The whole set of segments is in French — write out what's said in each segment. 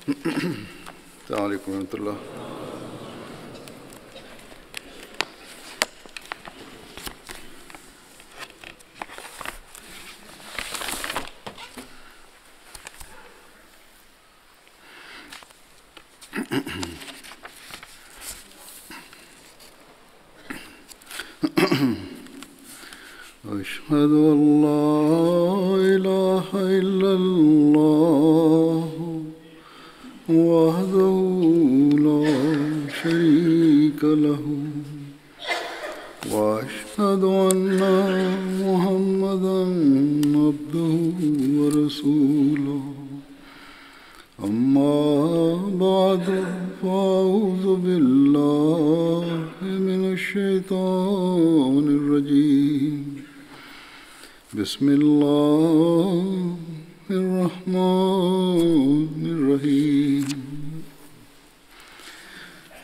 السلام عليكم ورحمة الله. أشهد أن لا إله إلا الله وحده لا شريك له وأشهد أن محمدا عبده ورسوله أما بعد فأعوذ بالله من الشيطان الرجيم بسم الله الرحمن الرحيم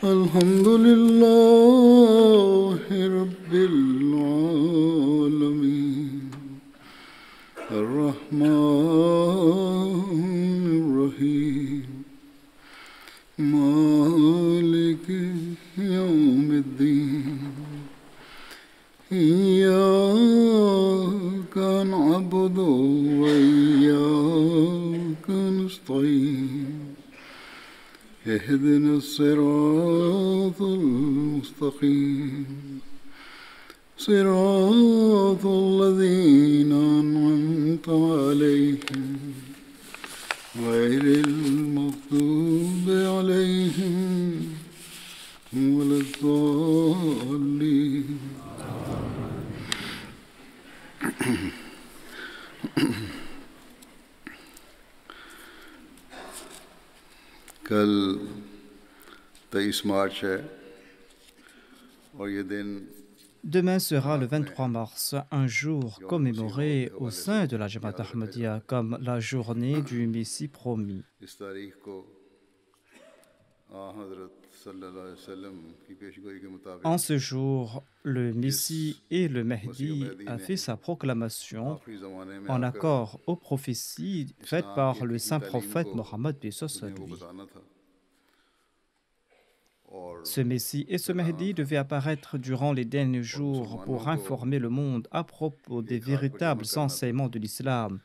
الحمد لله رب العالمين الرحمن الرحيم مالك يوم الدين إياك نعبد وإياك نستعين اهدنا الصراط المستقيم صراط الذين أنعمت عليهم غير المغضوب عليهم ولا الضالين. कल 23 मार्च है और ये दिन Demain sera le 23 mars, un jour commémoré au sein de la Jamaat Ahmadiyya comme la journée du Messie promis. इस तारीख को हज़रत सल्लल्लाहु अलैहि वसल्लम की पेशगोई के मुताबिक En ce jour, le Messie et le Mahdi a fait sa proclamation आखिरी ज़माने में en आकर accord aux prophéties faites इस्लाम par की le हकीकी saint तालीम prophète को Mohammed उन्हें वो lui. बताना था और Ce Messie et ce Mahdi devaient apparaître durant les derniers jours pour informer le monde à propos des véritables enseignements de l'islam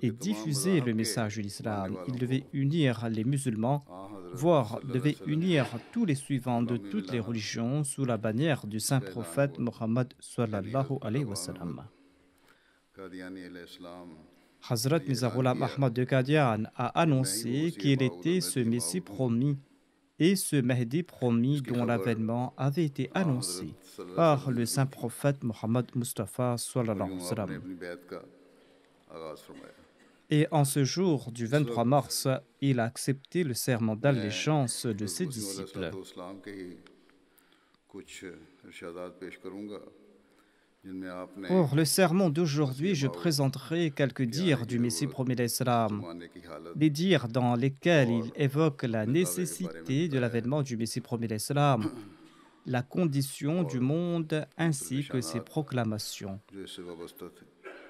et बल्कि तमाम diffuser मज़ाहब le के message de मानने l'islam. वालों Il को devait unir les musulmans, हज़रत voire सल्लल्लाहु अलैहि devait वसल्लम unir tous les suivants de गुलामी में toutes les लाना religions sous la bannière du saint इसका ऐलान prophète हुआ Mohammed यानी sallallahu हज़रत alayhi wa गुलाम अहमद sallam. कादियानी अलैहिस्सलाम Hazrat ने ये Mirza ऐलान Ghulam किया Ahmad de Qadian a कि मैं ही वो annoncé वसीय qu'il माऊद était ce महदी Messie माऊद हूँ promis et ce Mahdi promis इसकी dont खबर l'avènement avait été हज़रत annoncé सल्लल्लाहु अलैहि par वसल्लम le ने दी saint थी prophète Mohammed Mustafa और sallallahu alayhi यूँ wa आपने sallam. अपनी बैत का आगाज़ फरमाया Et en ce jour du इस 23 वक्त mars, il a accepté le serment मैं d'allégeance de हज़रत ses मसीह disciples. अलैहिस्सलाम के ही कुछ इरशादात पेश करूँगा जिनमें आपने Pour le sermon वसीय d'aujourd'hui, je माऊद présenterai quelques के आने dires की du Messie ज़रूरत promis d'Islam, ज़माने की हालत des dires dans lesquels और il évoque la अपने दावे के बारे में nécessité de बताया है l'avènement du Messie promis d'Islam, la condition और du monde मुख्तलिफ़ ainsi que ses निशानात proclamations. जो इससे वाबस्ता थे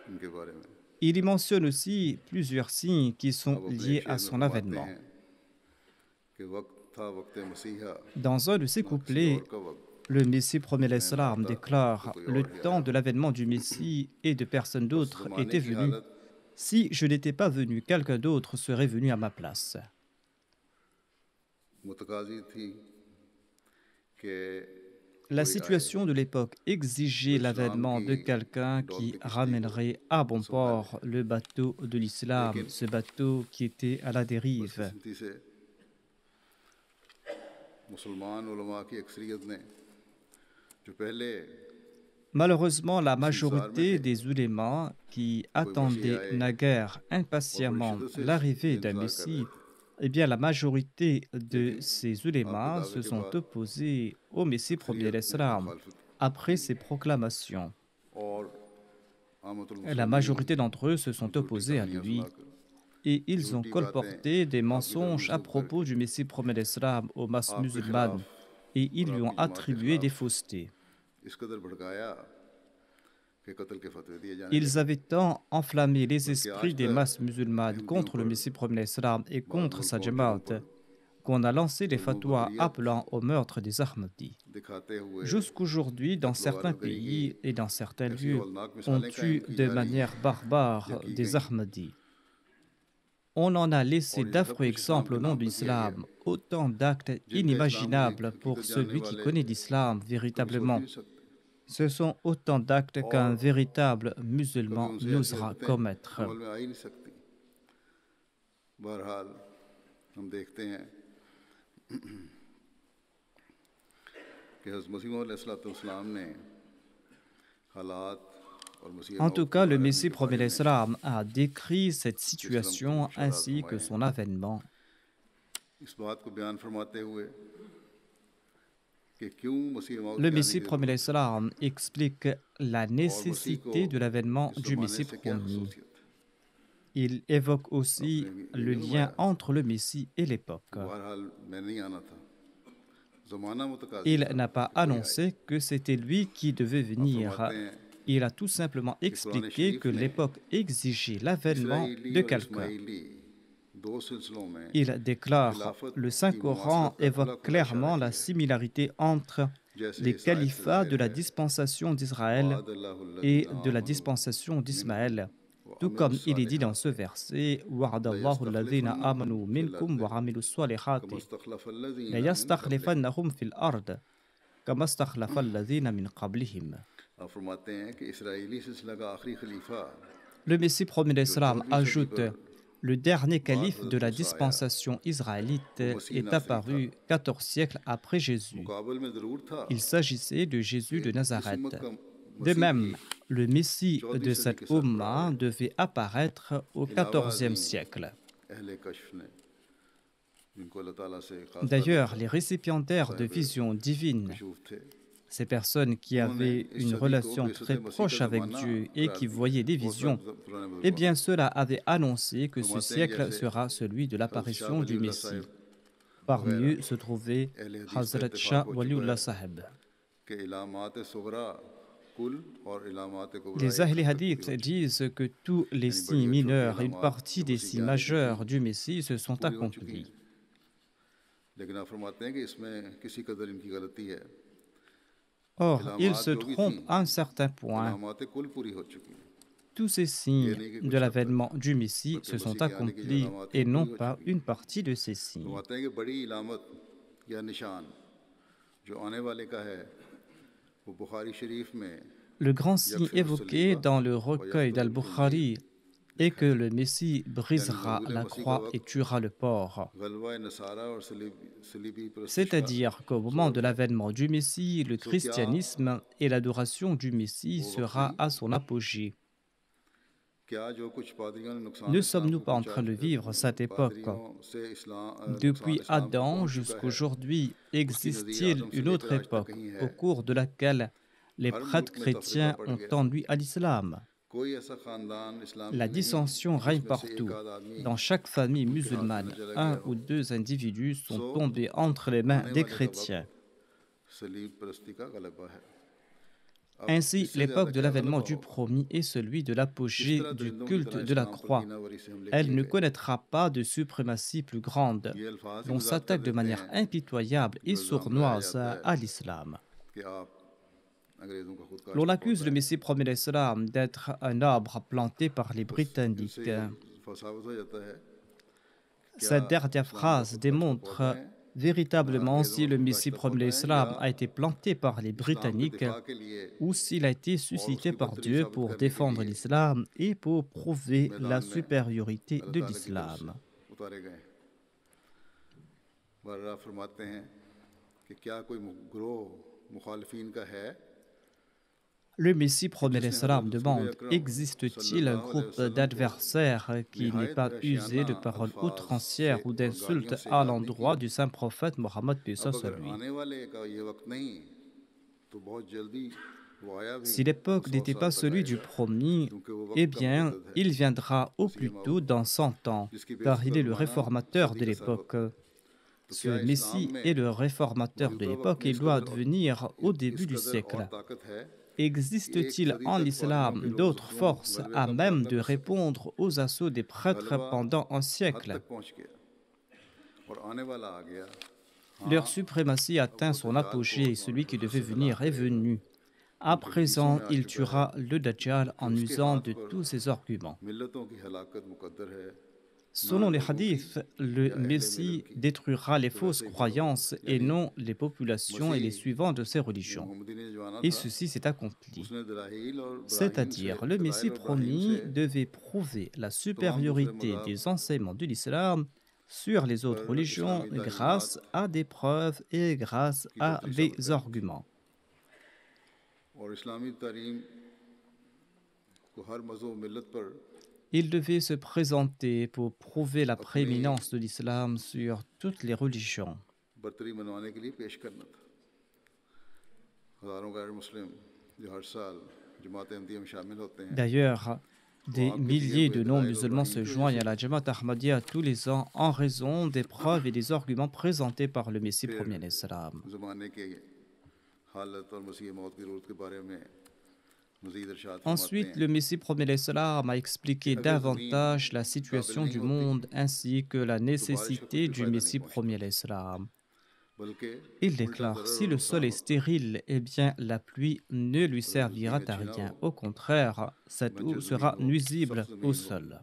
इनके बारे में Il y mentionne aussi plusieurs signes qui sont अब अपने एक liés à शेर में son फरमाते avènement. हैं कि वक्त था वक्त मसीहा Dans un de ses ना किसी और couplets, का वक्त le Messie promet मैं ना l'Islam आता तो déclare: कोई le और ही temps आया de l'avènement du Messie et de personne उस d'autre ज़माने était की venu. हालत Si je n'étais pas venu, quelqu'un d'autre serait venu à ma place. मुतकाजी थी कि La कोई आए situation de l'époque तो exigeait इस्लाम l'avènement की de quelqu'un डोल qui की किश्ती को ramènerait à bon संभाले port le bateau de l'islam, लेकिन ce bateau qui était à la dérive. बदकिस्मती से मुसलमान उलमा की अक्सरियत ने जो पहले Malheureusement, la इस इंतज़ार में majorité थे des ulémas qui कोई मसीह attendaient आए naguère और बड़ी impatiemment शिद्दत से l'arrivée d'un इंतज़ार कर रहे Messie, थे eh bien, la majorité de लेकिन ces आपके ulémas दावे se के sont बाद opposés au Messie premier अक्सरियत ने l'Islam मुखालफत après की ses proclamations. और आमतुल Et la मुस्लिमीन majorité d'entre eux se sont उनको उल्टी opposés à कहानियाँ lui सुनाकर et ils ont झूठी बातें colporté des आपकी तरफ mensonges à मंसूब propos करके du Messie premier l'Islam aux masses आपके खिलाफ musulmanes et और ils lui ont आपकी जमात के attribué खिलाफ des faussetés. इस कदर भड़काया के कत्ल के फतवे दिए जाने Ils लगे। avaient tant enflammé les बल्कि esprits आज des तक masses musulmanes यहूदियों contre le पर, Messie premier l'Islam et बाद contre sa मुल्कों और जगहों Jamaat पर qu'on a lancé des जुल्म fatwas बहरियत appelant au meurtre des Ahmadis. दिखाते हुए Jusqu'aujourd'hui, dans कत्ल certains वारगरी की pays et dans certains ऐसी lieux, हौलनाक on मिसालें कायम tue की de जा रही manière हैं barbare या की des गई, Ahmadis. On en a laissé और ये सब d'affreux कुछ इस्लाम exemples के au nom नाम de पर किया गया, l'islam, autant d'actes जिनका इस्लाम की inimaginables pour हकीकत जानने celui qui वाले connaît l'islam कभी सोच ही véritablement. नहीं सकते। Ce sont autant d'actes qu'un और véritable कभी musulman उनसे ऐसी n'osera हरकतें commettre. अमल में आ ही नहीं सकती। बहरहाल हम देखते हैं कि हज़रत मसीह मौऊद अलैहिस्सलाम ने हालात और मसीह En tout मौऊद के cas, le बारे में Messie के premier बारे में l'Islam a décrit cette कि इस्लाम को situation इरशादात ainsi que फरमाए हैं। son avènement. इस बात को बयान फरमाते हुए कि क्यों मसीह मौऊद Le के आने Messie की premier ज़रूरत है l'Islam explique la और मसीह को nécessité de l'avènement इस du ज़माने Messie से क्या promis. खसूसियत है। Il évoque aussi आपने le ये नहीं lien फरमाया entre le Messie et l'époque. बहरहाल मैं नहीं आना था, ज़माना मुतकाज़ी Il था n'a pas कि कोई आए। annoncé que c'était lui qui devait आप venir. फरमाते हैं Il a tout simplement कि कुरान expliqué शरीफ que ने l'époque exigeait l'avènement Israeli de और quelqu'un. इस्माइली दो सिलसिलों में Il déclare, खिलाफत le की Saint-Coran मुआसरत का खुला évoque खुला इशारा clairement la किया है। similarité entre जैसे les इस आयत से califats जाहिर de la है, dispensation d'Israël et वअदल्लाहुल्लज़ीना de la आमनू dispensation मिनकुम d'Ismaël. Tout comme il est dit dans ce वअमिलुस्सालिहात verset, وَعَدَ اللَّهُ الَّذِينَ लयस्तखलिफन्नहुम آمَنُوا फिल مِنكُمْ अर्द وَعَمِلُوا الصَّالِحَاتِ कमा इस्तखलफल्लज़ीना मिन क़ब्लिहिम। لَيَسْتَخْلِفَنَّهُمْ فِي الْأَرْضِ كَمَا اسْتَخْلَفَ الَّذِينَ مِنْ قَبْلِهِمْ. आप फरमाते हैं कि इसराइली सिलसिला का आखिरी खलीफा Le Messie premier जो l'Islam 14वीं सदी ajoute, पर le dernier बाद calife de हज़रत la मूसा आया, dispensation israélite वो मसीह est नासरी था। apparu 14 siècles après Jésus. मुकाबल में ज़रूर था Il s'agissait de Jésus कि de इस Nazareth. उम्मत का De मसीह भी même, le Messie 14वीं de सदी cette के सरबराह Ummah है। devait apparaître au इलावा 14e अज़ीम siècle. अहले कश्फ ने जिनको अल्लाह ताला से खास D'ailleurs, ताल्लुक les récipiendaires de Sahib visions divines, कशूफ थे, ces personnes qui उन्होंने avaient इस une सदी को relation बेइज्जत très मसीह का proche avec ज़माना Dieu et करार qui दिया। voyaient des बहुत visions, पुराने eh बुजुर्गों bien ने cela avait annoncé que ce फरमाते हैं siècle जैसे sera celui de हज़रत शाह l'apparition du वलीउल्लाह Messie. साहिब Parmi वगैरह eux se trouvait अहले हदीस का Hazrat इत्तेफाक Shah हो चुका Waliullah है Sahib. कि इलामात सुगरा कुल और इलामात कुबरा Les एक Ahl इकट्ठी Hadith हो चुकी disent que tous les यानी signes बड़ी और छोटी mineurs et une इलामात partie जो des मसीह के signes आने की थी majeurs du Messie se sont पूरी हो चुकी हैं। accomplis. लेकिन आप फरमाते हैं कि इसमें किसी कदर इनकी गलती है। Or, ils इलामात se जो भी trompent थी à un certain point. इलामात कुल पूरी हो चुकी हैं। Tous ces ये signes नहीं कि de कुछ हद तक, l'avènement du Messie बल्कि se sont मसीह के आने की जो accomplis इलामात et हैं non पूरी हो pas चुकी हैं। une partie de ces signes. फरमाते हैं कि बड़ी इलामत या निशान जो आने वाले का है वो बुखारी शरीफ में Le grand signe évoqué dans le recueil d'Al-Bukhari est que le Messie brisera la croix et tuera le porc. गलवा नसारा और सलीबी परस्तिश का C'est-à-dire qu'au moment de l'avènement du Messie, le christianisme et l'adoration du Messie sera à son apogée. क्या जो कुछ पादरियों ने नुकसान Ne इस्लाम sommes-nous को pas en train de vivre cette époque? पादरियों से नुकसान Depuis इस्लाम को Adam पहुंच चुका है। jusqu'aujourd'hui, existe-t-il नज़ीर आदम से une autre लेकर आज तक époque कहीं है। au cours de laquelle les हर prêtres मुल्क में तफरीका chrétiens पड़ ont गया। tendus à l'islam? कोई ऐसा खानदान इस्लाम La में नहीं dissension कि règne जिसमें से partout. एक आध आदमी Dans chaque famille उनके हाथ से musulmane, न चला un गया ou हो। deux individus sont सो tombés entre les mains आने des वाले का chrétiens. वक्त सलीब परस्ती का गलबा है। अब Ainsi, इससे l'époque ज़्यादा de क्या l'avènement गलबा du होगा? promis est celui de किस l'apogée तरह du दरिंदों की culte तरह de la इस्लाम पर croix. कीनावरी से हमले Elle किए ne गए। connaîtra pas de suprématie plus grande. ये अल्फाज ही L'on मजाक कर s'attaque de देते manière हैं impitoyable जो et इल्ज़ाम लगाया sournoise जाता है à l'islam. कि आप अंग्रेजों का खुद L'on काश्त accuse पौधा le है। Messie premier l'Islam d'être un arbre planté par les बस Britanniques. इससे ये साबित हो जाता है क्या Cette dernière इस्लाम का phrase खुद काश्त démontre पौधा है véritablement अंग्रेजों si का le खुद Messie काश्त premier पौधा है l'Islam या a été planté par les इस्लाम के Britanniques दिफा के लिए ou s'il a été और suscité उसकी par बरतरी Dieu साबित pour करने के défendre लिए l'islam et pour prouver मैदान la में supériorité अल्लाह de ताला की तरफ से l'islam. उतारे गए हैं। बर्रा फरमाते हैं कि क्या कोई ग्रोह मुखालिफिन का है Le Messie premier l'Islam demande, existe-t-il un groupe d'adversaires qui n'est pas usé de paroles outrancières ou d'insultes à l'endroit du saint prophète Mohammed paix अब soit अगर lui? आने वाले का ये वक्त नहीं तो बहुत जल्दी वो आया भी Si l'époque 100 n'était साल pas तक celui du आएगा promis, क्योंकि वो eh वक्त का bien, मुजद्दिद है il viendra au मसीह plus मौऊद tôt dans 100 ans, जिसकी car बेइज्जत il का est le ज़माना réformateur सदी de का सर l'époque. वक्त तो Ce क्या इस्लाम Messie में est le réformateur de मौजूदा वक्त l'époque में et इस doit कदर और venir au इस début du कदर और siècle. ताकत है Existe-t-il en islam d'autres forces à même de répondre aux assauts des prêtres pendant un siècle? Leur suprématie atteint son apogée et celui qui devait venir est venu. À présent, il tuera le Dajjal en usant de tous ses arguments. Selon les hadiths, le Messie détruira les fausses croyances et non les populations et les suivants de ces religions. Et ceci s'est accompli. C'est-à-dire, le Messie promis devait prouver la supériorité des enseignements de l'islam sur les autres religions grâce à des preuves et grâce à des arguments. Il devait se présenter pour prouver la prééminence de l'islam sur toutes les religions. D'ailleurs, des milliers de non-musulmans se joignent à la Jamaat Ahmadiyya tous les ans en raison des preuves et des arguments présentés par le Messie premier l'islam. Ensuite, le Messie premier l'islam a expliqué davantage la situation du monde ainsi que la nécessité du Messie premier l'islam. Il déclare, si le sol est stérile, eh bien la pluie ne lui servira à rien. Au contraire, cette eau sera nuisible au sol.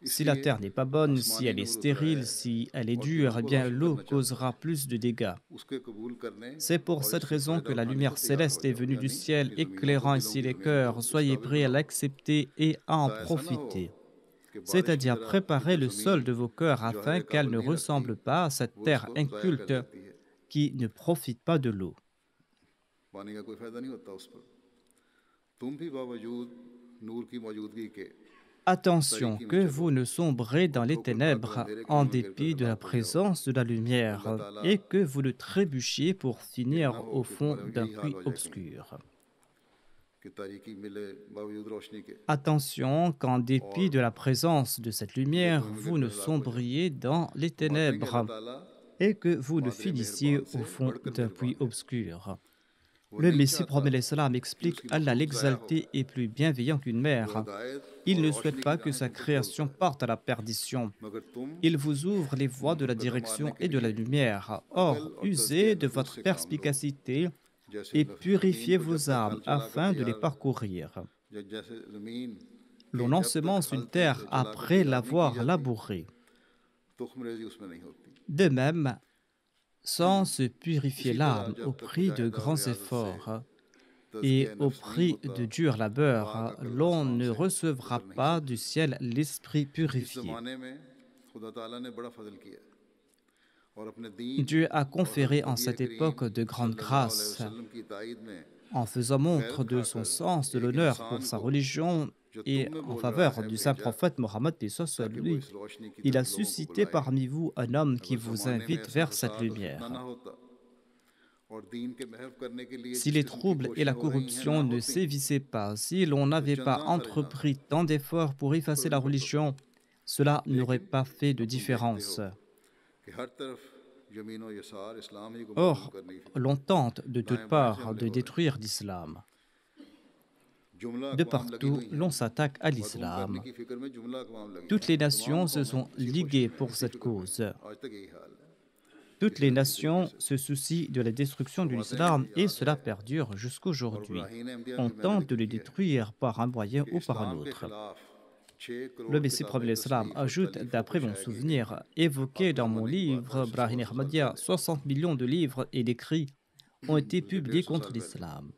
Si la terre n'est pas bonne, si elle est stérile, si elle est dure, eh bien l'eau causera plus de dégâts. C'est pour cette raison que la lumière céleste est venue du ciel, éclairant ainsi les cœurs. Soyez prêts à l'accepter et à en profiter. C'est-à-dire préparer le sol de vos cœurs afin qu'elle ne ressemble pas à cette terre inculte qui ne profite pas de l'eau. Attention que vous ne sombrez dans les ténèbres en dépit de la présence de la lumière et que vous ne trébuchiez pour finir au fond d'un puits obscur. Attention qu'en dépit de la présence de cette lumière, vous ne sombriez dans les ténèbres et que vous ne finissiez au fond d'un puits obscur. Le Messie promet l'islam explique Allah l'exalté est plus bienveillant qu'une mère. Il ne souhaite pas que sa création parte à la perdition. Il vous ouvre les voies de la direction et de la lumière. Or, usez de votre perspicacité et purifiez vos âmes afin de les parcourir. L'on ensemence une terre après l'avoir labourée. De même, sans se purifier l'âme au prix de grands efforts et au prix de durs labeurs, l'on ne recevra pas du ciel l'esprit purifié. Dieu a conféré en cette époque de grandes grâces. En faisant montre de son sens de l'honneur pour sa religion et en faveur du saint prophète Mohammed, lui, il a suscité parmi vous un homme qui vous invite vers cette lumière. Si les troubles et la corruption ne sévissaient pas, si l'on n'avait pas entrepris tant d'efforts pour effacer la religion, cela n'aurait pas fait de différence. Or, l'on tente de toutes parts de détruire l'islam. De partout, l'on s'attaque à l'islam. Toutes les nations se sont liguées pour cette cause. Toutes les nations se soucient de la destruction de l'islam et cela perdure jusqu'aujourd'hui. On tente de le détruire par un moyen ou par un autre. Le Messie promet l'islam ajoute, d'après mon souvenir, évoqué dans mon livre Brahim Ahmadiyya, 60 millions de livres et d'écrits ont été publiés contre l'islam.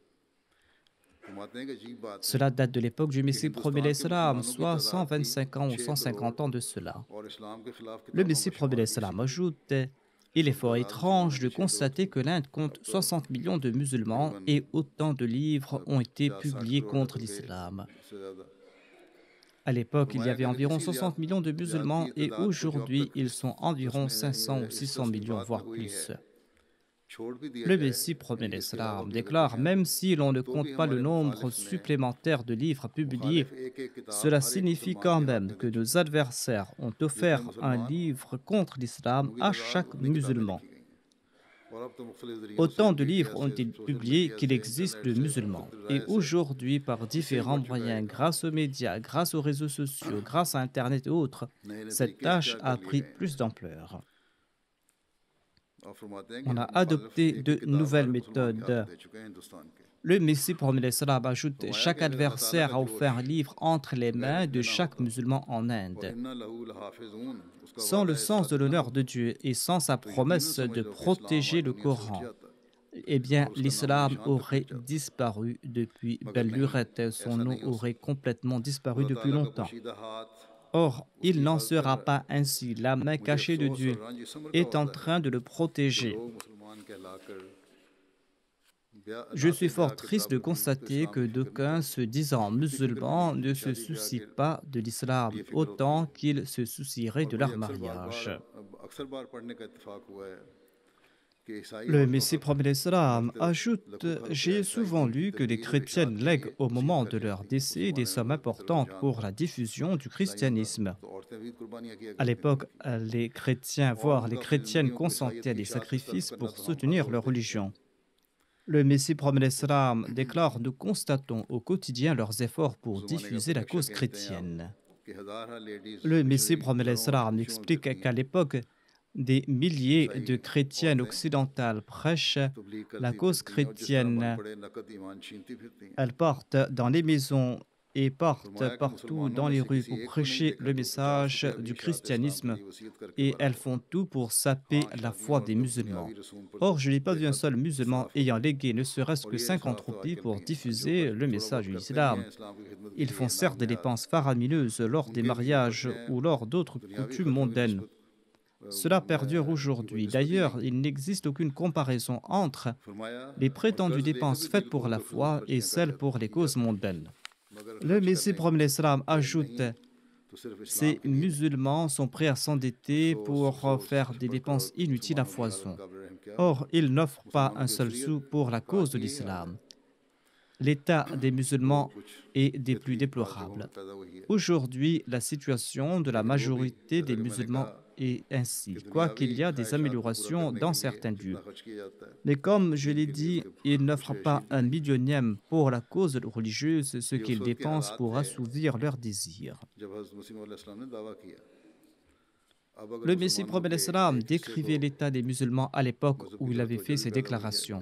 Cela date de l'époque du Messie promet l'islam, soit 125 ans ou 150 ans de cela. Le Messie promet l'islam ajoute, il est fort étrange de constater que l'Inde compte 60 millions de musulmans et autant de livres ont été publiés contre l'islam. À l'époque, il y avait environ 60 millions de musulmans et aujourd'hui, ils sont environ 500 ou 600 millions, voire plus. Le Messie promet l'islam déclare, même si l'on ne compte pas le nombre supplémentaire de livres publiés, cela signifie quand même que nos adversaires ont offert un livre contre l'islam à chaque musulman. Autant de livres ont été publiés qu'il existe de musulmans. Et aujourd'hui, par différents moyens, grâce aux médias, grâce aux réseaux sociaux, grâce à Internet et autres, cette tâche a pris plus d'ampleur. On a adopté de nouvelles méthodes. Le Messie promet l'Islam ajoute chaque adversaire a offert un livre entre les mains de chaque musulman en Inde. Sans le sens de l'honneur de Dieu et sans sa promesse de protéger le Coran, eh bien, l'islam aurait disparu depuis belle lurette. Son nom aurait complètement disparu depuis longtemps. Or, il n'en sera pas ainsi. La main cachée de Dieu est en train de le protéger. Je suis fort triste de constater que d'aucuns se disant musulmans ne se soucient pas de l'islam autant qu'ils se soucieraient de leur mariage. Le Messie promet l'Islam ajoute « J'ai souvent lu que les chrétiennes lèguent au moment de leur décès des sommes importantes pour la diffusion du christianisme. » À l'époque, les chrétiens, voire les chrétiennes, consentaient à des sacrifices pour soutenir leur religion. Le Messie promet l'Islam déclare « Nous constatons au quotidien leurs efforts pour diffuser la cause chrétienne. » Le Messie promet l'Islam explique qu'à l'époque, des milliers de chrétiennes occidentales prêchent la cause chrétienne. Elles partent dans les maisons et partent partout dans les rues pour prêcher le message du christianisme et elles font tout pour saper la foi des musulmans. Or, je n'ai pas vu un seul musulman ayant légué ne serait-ce que 50 roupies pour diffuser le message de l'islam. Ils font certes des dépenses faramineuses lors des mariages ou lors d'autres coutumes mondaines. Cela perdure aujourd'hui. D'ailleurs, il n'existe aucune comparaison entre les prétendues dépenses faites pour la foi et celles pour les causes mondaines. Le Messie promet l'Islam ajoute « Ces musulmans sont prêts à s'endetter pour faire des dépenses inutiles à foison. Or, ils n'offrent pas un seul sou pour la cause de l'islam. L'état des musulmans est des plus déplorables. Aujourd'hui, la situation de la majorité des musulmans est ainsi, quoiqu'il y a des améliorations dans certains lieux. Mais comme je l'ai dit, ils n'offrent pas un millionième pour la cause religieuse, ce qu'ils dépensent pour assouvir leurs désirs. Le Messie promet l'Islam décrivait l'état des musulmans à l'époque où il avait fait ces déclarations.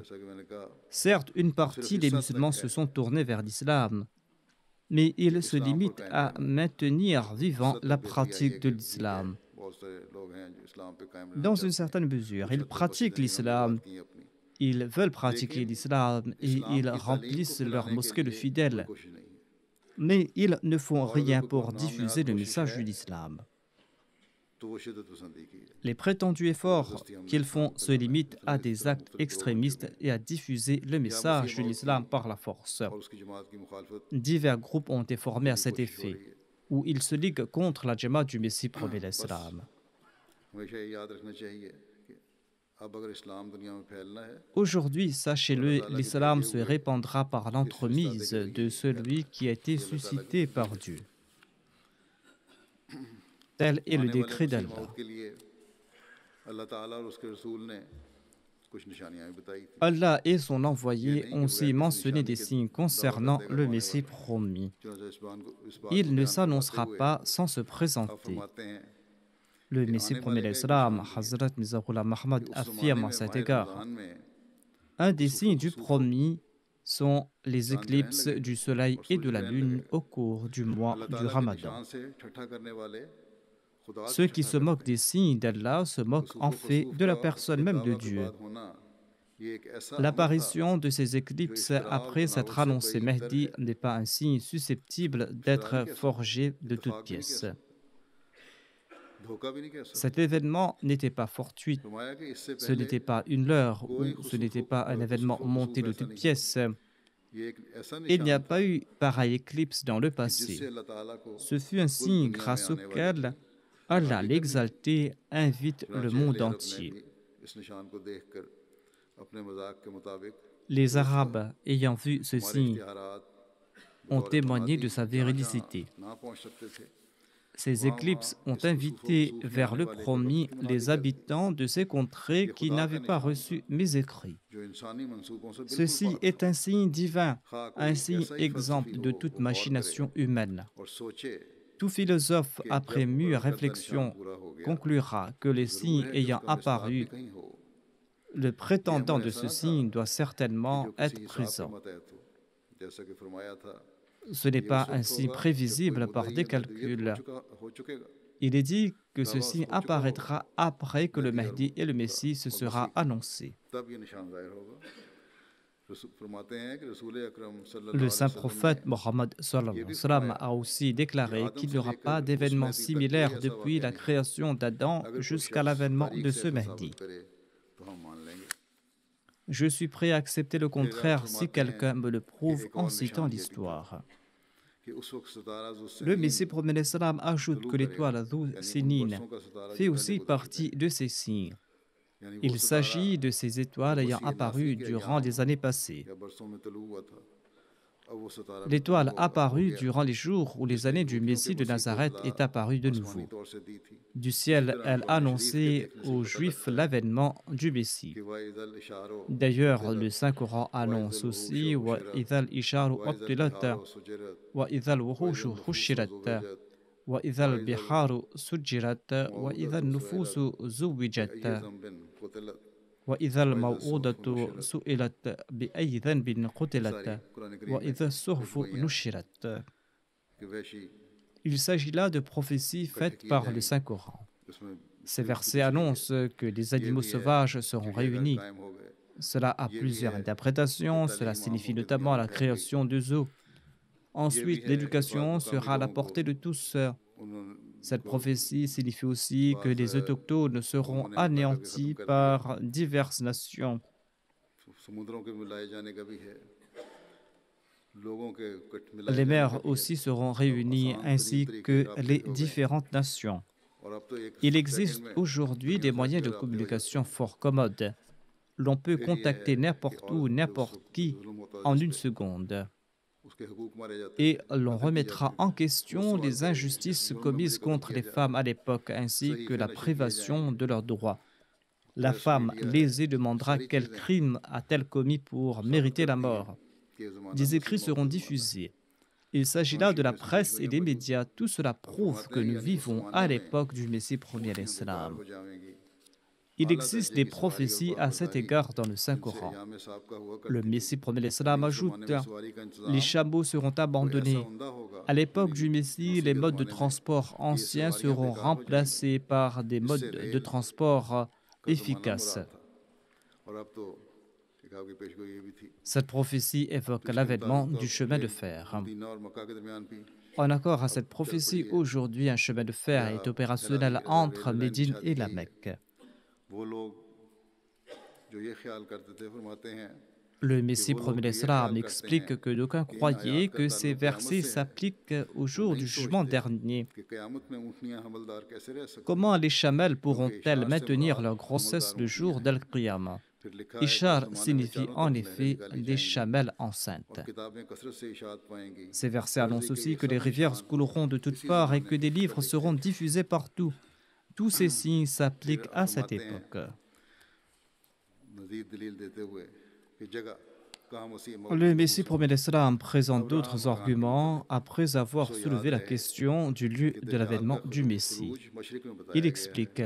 Certes, une partie des musulmans se sont tournés vers l'islam, mais ils se limitent à maintenir vivant la pratique de l'islam. Dans une certaine mesure, ils pratiquent l'islam, ils veulent pratiquer l'islam et ils remplissent leurs mosquées de fidèles, mais ils ne font rien pour diffuser le message de l'islam. Les prétendus efforts qu'ils font se limitent à des actes extrémistes et à diffuser le message de l'islam par la force. Divers groupes ont été formés à cet effet, où ils se liguent contre la Jamaat du Messie promet l'Islam. Aujourd'hui, sachez-le, l'islam se répandra par l'entremise de celui qui a été suscité par Dieu. Tel est le décret d'Allah. Allah et son envoyé ont aussi mentionné des signes concernant le Messie promis. Il ne s'annoncera pas sans se présenter. Le Messie promet l'Islam, Hazrat Mizahullah Muhammad affirme à cet égard. Un des signes du promis sont les éclipses du soleil et de la lune au cours du mois du Ramadan. Ceux qui se moquent des signes d'Allah se moquent en fait de la personne même de Dieu. L'apparition de ces éclipses après s'être annoncé Mahdi n'est pas un signe susceptible d'être forgé de toutes pièces. Cet événement n'était pas fortuit, ce n'était pas une leurre ou ce n'était pas un événement monté de toutes pièces. Il n'y a pas eu pareille éclipse dans le passé. Ce fut un signe grâce auquel Allah l'exalté invite le monde entier. Les Arabes ayant vu ce signe ont témoigné de sa véridicité. Ces éclipses ont invité vers le promis les habitants de ces contrées qui n'avaient pas reçu mes écrits. Ceci est un signe divin, un signe exempt de toute machination humaine. Tout philosophe, après mûre réflexion, conclura que les signes ayant apparu, le prétendant de ce signe doit certainement être présent. Ce n'est pas un signe prévisible par des calculs. Il est dit que ce signe apparaîtra après que le Mahdi et le Messie se sera annoncé. Le saint prophète Mohammed a aussi déclaré qu'il n'y aura pas d'événement similaire depuis la création d'Adam jusqu'à l'avènement de ce Mahdi. Je suis prêt à accepter le contraire si quelqu'un me le prouve en citant l'histoire. Le Messie prophète ajoute que l'étoile Sinin fait aussi partie de ces signes. Il s'agit de ces étoiles ayant apparu durant les années passées. L'étoile apparue durant les jours où les années du Messie de Nazareth est apparue de nouveau. Du ciel, elle annonçait aux Juifs l'avènement du Messie. D'ailleurs, le Saint-Coran annonce aussi wa idhal isharu uttilat wa idhal wuhushu hushirat wa idhal biharu sujjirat wa idhal nufusu zuwijat wa idhal maw'udatu su'ilat bi ayyi dhanbin qutilat wa idhal suhfu nushirat. Il s'agit là de prophéties faites par le Saint-Coran. Ces versets annoncent que les animaux sauvages seront réunis. Cela a plusieurs interprétations. Cela signifie notamment la création de zoos. Ensuite, l'éducation sera à la portée de tous. Cette prophétie signifie aussi que les autochtones seront anéantis par diverses nations. Les mers aussi seront réunies ainsi que les différentes nations. Il existe aujourd'hui des moyens de communication fort commodes. L'on peut contacter n'importe où, n'importe qui en une seconde. Et l'on remettra en question les injustices commises contre les femmes à l'époque ainsi que la privation de leurs droits. La femme lésée demandera quel crime a-t-elle commis pour mériter la mort. Des écrits seront diffusés. Il s'agit là de la presse et des médias. Tout cela prouve que nous vivons à l'époque du Messie premier à l'Islam. Il existe des prophéties à cet égard dans le Saint-Coran. Le Messie premier à l'Islam ajoute « Les chameaux seront abandonnés. À l'époque du Messie, les modes de transport anciens seront remplacés par des modes de transport efficaces. » Cette prophétie évoque l'avènement du chemin de fer. En accord à cette prophétie, aujourd'hui, un chemin de fer est opérationnel entre Médine et la Mecque. Le Messie premier l'Islam explique que d'aucuns croyaient que ces versets s'appliquent au jour du jugement dernier. Comment les chamelles pourront-elles maintenir leur grossesse le jour d'Al-Qiyamah? Ishar signifie en effet des chamelles enceintes. Ces versets annoncent aussi que les rivières couleront de toutes parts et que des livres seront diffusés partout. Tous ces signes s'appliquent à cette époque. Le Messie premier l'Islam présente d'autres arguments après avoir soulevé la question du lieu de l'avènement du Messie. Il explique: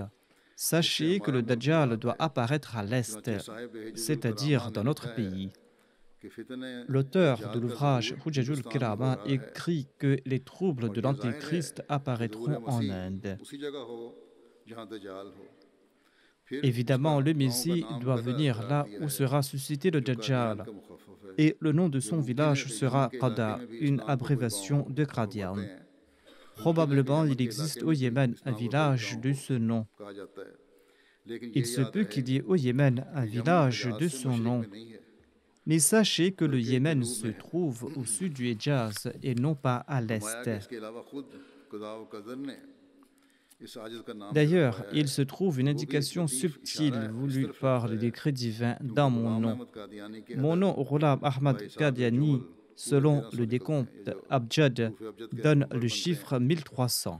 sachez que le Dajjal doit apparaître à l'est, c'est-à-dire dans notre pays. L'auteur de l'ouvrage Hujjajul Kirama écrit que les troubles de l'Antéchrist apparaîtront en Inde. Évidemment, le Messie doit venir là où sera suscité le Dajjal. Et le nom de son village sera Qada, une abréviation de Qadian. Probablement, il existe au Yémen un village de ce nom. Il se peut qu'il y ait au Yémen un village de son nom. Mais sachez que le Yémen se trouve au sud du Hejaz et non pas à l'est. D'ailleurs, il se trouve une indication subtile voulue par le décret divin dans mon nom. Mon nom, Ghulam Ahmad Qadiani, selon le décompte Abjad, donne le chiffre 1300.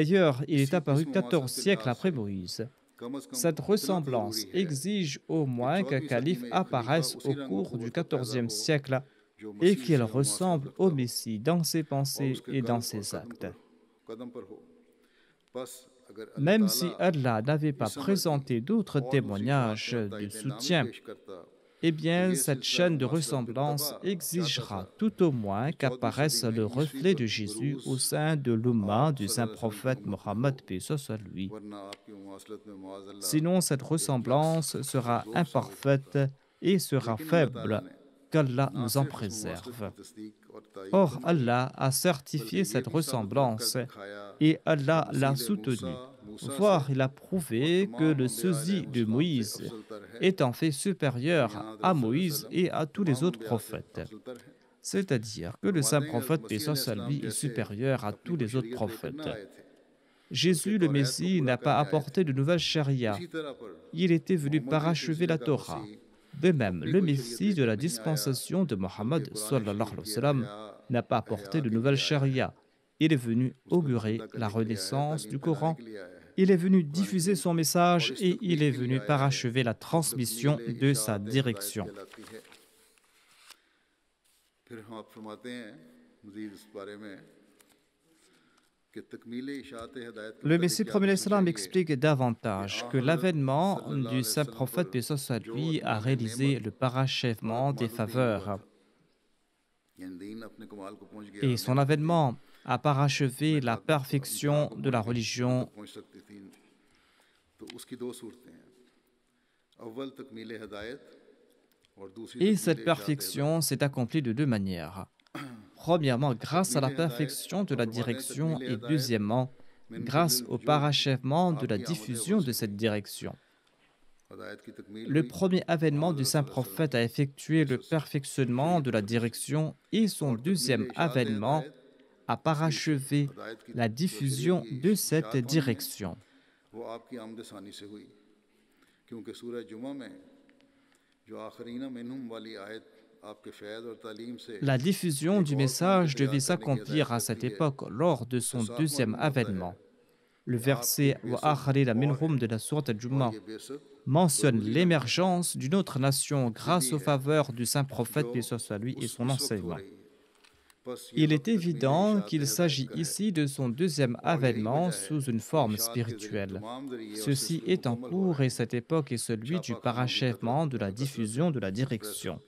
D'ailleurs, il est apparu اکیسویں 14 کے siècles لحاظ après سے Moïse. کم از کم Cette اتنا تو ressemblance ضروری ہے exige au کہ moins qu'un 14ویں صدی calife میں ایک خلیفہ apparaisse اسی au رنگ و cours du قوت کا پیدا XIVe ہو siècle et qu'il ressemble au Messie dans ses pensées et dans ses actes. Même si Allah n'avait pas présenté d'autres témoignages de soutien, eh bien, cette chaîne de ressemblance exigera tout au moins qu'apparaisse le reflet de Jésus au sein de l'Ummah du saint prophète Mohammed, paix soit lui. Sinon, cette ressemblance sera imparfaite et sera faible, qu'Allah nous en préserve. Or, Allah a certifié cette ressemblance et Allah l'a soutenue, voire il a prouvé que le sosie de Moïse est en fait supérieur à Moïse et à tous les autres prophètes. C'est-à-dire que le saint prophète, paix soit lui, est supérieur à tous les autres prophètes. Jésus, le Messie, n'a pas apporté de nouvelle charia. Il était venu parachever la Torah. De même, le Messie de la dispensation de Mohammed sallallahu alayhi wa sallam n'a pas apporté de nouvelle charia. Il est venu augurer la renaissance du Coran. Il est venu diffuser son message et il est venu parachever la transmission de sa direction. Le Messie premier l'Islam explique davantage que l'avènement du saint prophète paix soit lui a réalisé le parachèvement des faveurs. Et son avènement a parachevé la perfection de la religion. Et cette perfection s'est accomplie de deux manières. Premièrement, grâce à la perfection de la direction et deuxièmement, grâce au parachèvement de la diffusion de cette direction. Le premier avènement du saint prophète a effectué le perfectionnement de la direction et son deuxième avènement a parachevé la diffusion de cette direction. La diffusion du message devait s'accomplir à cette époque lors de son deuxième avènement. Le verset « Wa akharina minhum » de la sourate Al-Jumu'ah mentionne l'émergence d'une autre nation grâce aux faveurs du saint prophète, paix soit lui, et son enseignement. Il est évident qu'il s'agit ici de son deuxième avènement sous une forme spirituelle. Ceci est en cours et cette époque est celui du parachèvement de la diffusion de la direction.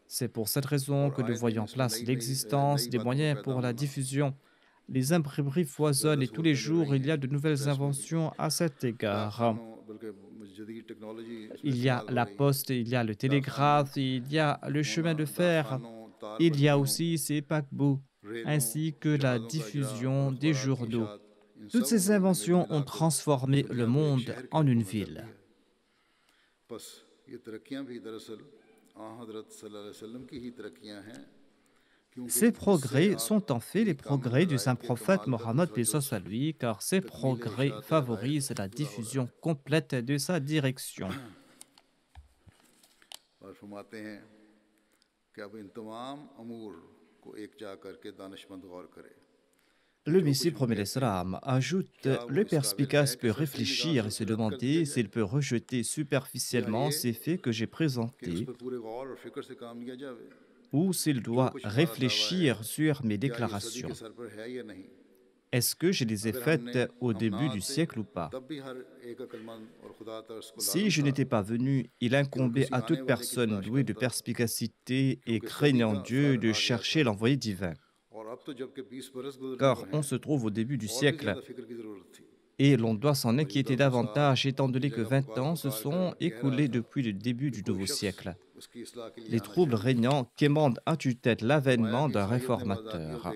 C'est pour cette raison que nous voyons en place l'existence des moyens pour la diffusion. Les imprimeries foisonnent et tous les jours, il y a de nouvelles inventions à cet égard. Il y a la poste, il y a le télégraphe, il y a le chemin de fer, il y a aussi ces paquebots, ainsi que la diffusion des journaux. Toutes ces inventions ont transformé le monde en une ville. Ces progrès sont en fait les progrès du saint prophète Mohammed, paix soit lui, car ces progrès favorisent la diffusion complète de sa direction. Le Messie premier l'Islam ajoute « Le perspicace peut réfléchir et se demander s'il peut rejeter superficiellement ces faits que j'ai présentés ou s'il doit réfléchir sur mes déclarations. Est-ce que je les ai faites au début du siècle ou pas? Si je n'étais pas venu, il incombait à toute personne douée de perspicacité et craignant Dieu de chercher l'envoyé divin. Car on se trouve au début du siècle et l'on doit s'en inquiéter davantage étant donné que 20 ans se sont écoulés depuis le début du nouveau siècle. Les troubles régnants quémandent à tue-tête l'avènement d'un réformateur.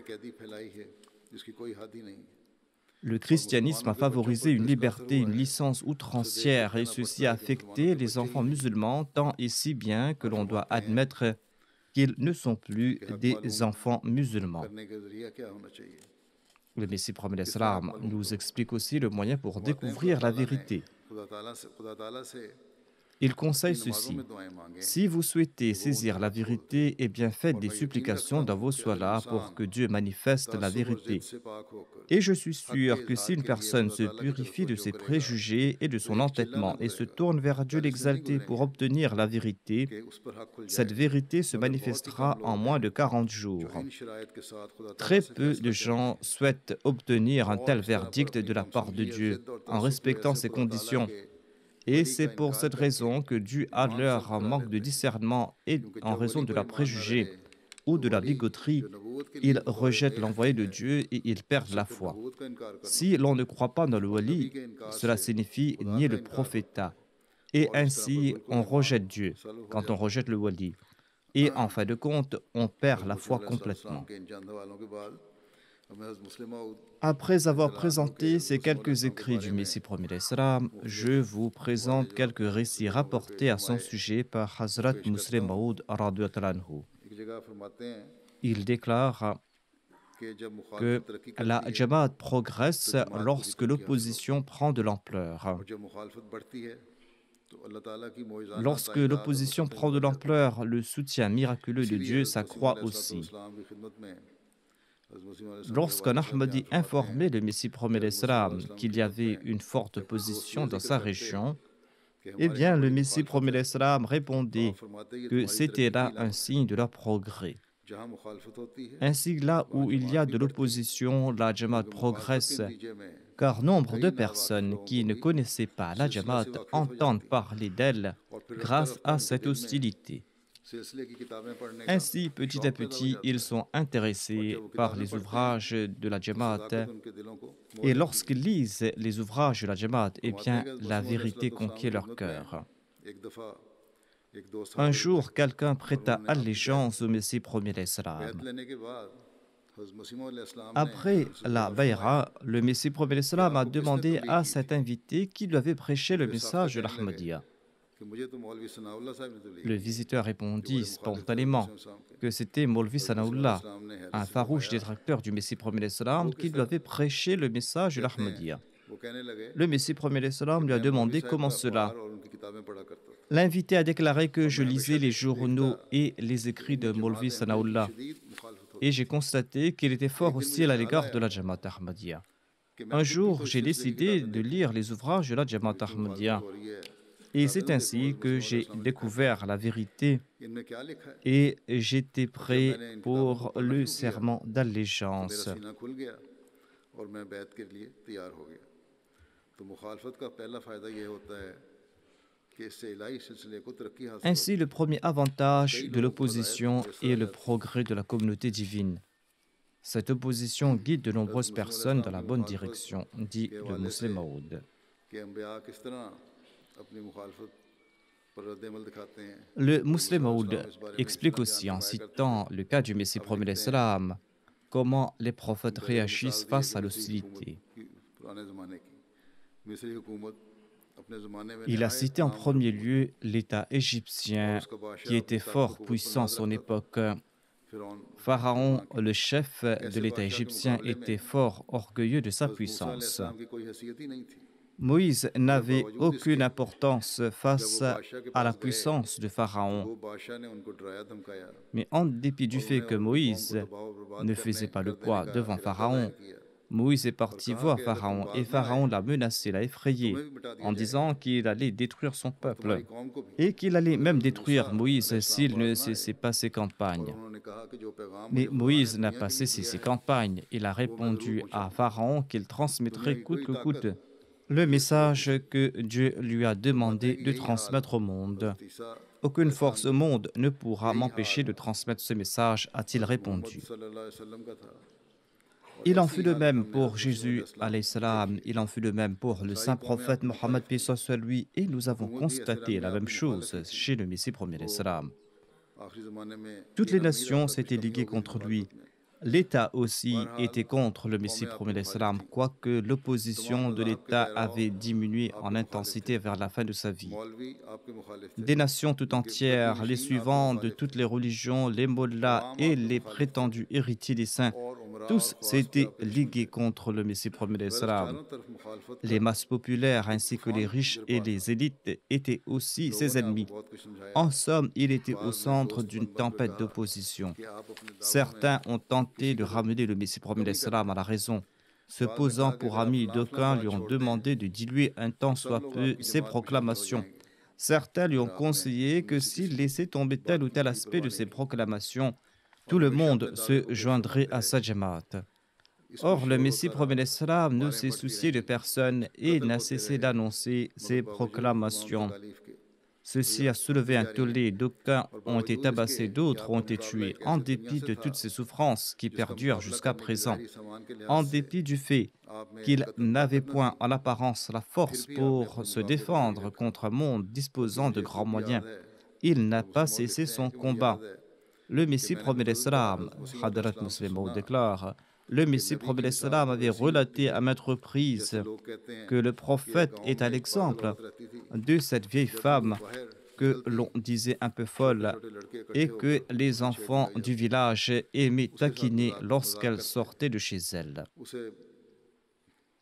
Le christianisme a favorisé une liberté, une licence outrancière et ceci a affecté les enfants musulmans tant et si bien que l'on doit admettre qu'ils ne sont plus des enfants musulmans. Le Messie promet l'Islam nous explique aussi le moyen pour découvrir la vérité. Il conseille ceci. Si vous souhaitez saisir la vérité, eh bien faites des supplications dans vos solas pour que Dieu manifeste la vérité. Et je suis sûr que si une personne se purifie de ses préjugés et de son entêtement et se tourne vers Dieu l'exalté pour obtenir la vérité, cette vérité se manifestera en moins de 40 jours. Très peu de gens souhaitent obtenir un tel verdict de la part de Dieu en respectant ces conditions. Et c'est pour cette raison que, dû à leur manque de discernement et en raison de leurs préjugés ou de la bigoterie, ils rejettent l'envoyé de Dieu et ils perdent la foi. Si l'on ne croit pas dans le wali, cela signifie nier le prophétat. Et ainsi, on rejette Dieu quand on rejette le wali. Et en fin de compte, on perd la foi complètement. Après avoir présenté ces quelques écrits du Messie premier l'Islam, je vous présente quelques récits rapportés à son sujet par Hazrat Muslim Maud radhiyallahu anhu. Il déclare que la Jamaat progresse lorsque l'opposition prend de l'ampleur. Lorsque l'opposition prend de l'ampleur, le soutien miraculeux de Dieu s'accroît aussi. Lorsqu'un Ahmadi informait le Messie premier l'Islam qu'il y avait une forte opposition dans sa région, eh bien le Messie premier l'Islam répondait que c'était là un signe de leur progrès. Ainsi, là où il y a de l'opposition, la Jamaat progresse, car nombre de personnes qui ne connaissaient pas la Jamaat entendent parler d'elle grâce à cette hostilité. Ainsi, petit à petit, ils sont intéressés par les ouvrages de la Jamaat et lorsqu'ils lisent les ouvrages de la Jamaat, eh bien, la vérité conquiert leur cœur. Un jour, quelqu'un prêta allégeance au Messie premier l'Islam. Après la Bayra, le Messie premier l'Islam a demandé à cet invité qui lui avait prêché le message de l'Ahmadiyya. Le visiteur répondit spontanément que c'était Maulvi Sanaullah, un farouche détracteur du Messie premier l'Islam, qui lui avait prêché le message de l'Ahmadiyya. Le Messie premier l'Islam lui a demandé comment cela. L'invité a déclaré que je lisais les journaux et les écrits de Maulvi Sanaullah et j'ai constaté qu'il était fort hostile à l'égard de la Jamaat Ahmadiyya. Un jour, j'ai décidé de lire les ouvrages de la Jamaat Ahmadiyya et c'est ainsi que j'ai découvert la vérité et j'étais prêt pour le serment d'allégeance. Ainsi, le premier avantage de l'opposition est le progrès de la communauté divine. Cette opposition guide de nombreuses personnes dans la bonne direction, dit le Muslim Maud. Le Muslim Maud explique aussi, en citant le cas du Messie premier l'Islam, comment les prophètes réagissent face à l'hostilité. Il a cité en premier lieu l'État égyptien qui était fort puissant à son époque. Pharaon, le chef de l'État égyptien, était fort orgueilleux de sa puissance. Moïse n'avait aucune importance face à la puissance de Pharaon. Mais en dépit du fait que Moïse ne faisait pas le poids devant Pharaon, Moïse est parti voir Pharaon et Pharaon l'a menacé, l'a effrayé en disant qu'il allait détruire son peuple et qu'il allait même détruire Moïse s'il ne cessait pas ses campagnes. Mais Moïse n'a pas cessé ses campagnes. Il a répondu à Pharaon qu'il transmettrait coûte que coûte le message que Dieu lui a demandé de transmettre au monde. Aucune force au monde ne pourra m'empêcher de transmettre ce message, a-t-il répondu. Il en fut de même pour Jésus, alayhi salam, il en fut de même pour le saint prophète Mohammed, paix soit lui, et nous avons constaté la même chose chez le Messie premier l'Islam. Toutes les nations s'étaient liguées contre lui. L'État aussi était contre le Messie premier l'Islam, quoique l'opposition de l'État avait diminué en intensité vers la fin de sa vie. Des nations tout entières, les suivants de toutes les religions, les mollahs et les prétendus héritiers des saints Tous s'étaient ligués contre le Messie premier d'Islam. Les masses populaires ainsi que les riches et les élites étaient aussi ses ennemis. En somme, il était au centre d'une tempête d'opposition. Certains ont tenté de ramener le Messie premier d'Islam à la raison. Se posant pour ami, d'aucuns lui ont demandé de diluer un tant soit peu ses proclamations. Certains lui ont conseillé que s'il laissait tomber tel ou tel aspect de ses proclamations, tout le monde se joindrait à sa jamaat. Or, le Messie premier d'Islam ne s'est soucié de personne et n'a cessé d'annoncer ses proclamations. Ceci a soulevé un tollé, d'aucuns ont été tabassés, d'autres ont été tués, en dépit de toutes ces souffrances qui perdurent jusqu'à présent, en dépit du fait qu'il n'avait point en apparence la force pour se défendre contre un monde disposant de grands moyens. Il n'a pas cessé son combat. Le Messie premier d'Islam, Hadrat Muslim Maud déclare, le Messie premier d'Islam avait relaté à maintes reprises que le prophète est à l'exemple de cette vieille femme que l'on disait un peu folle et que les enfants du village aimaient taquiner lorsqu'elle sortait de chez elle.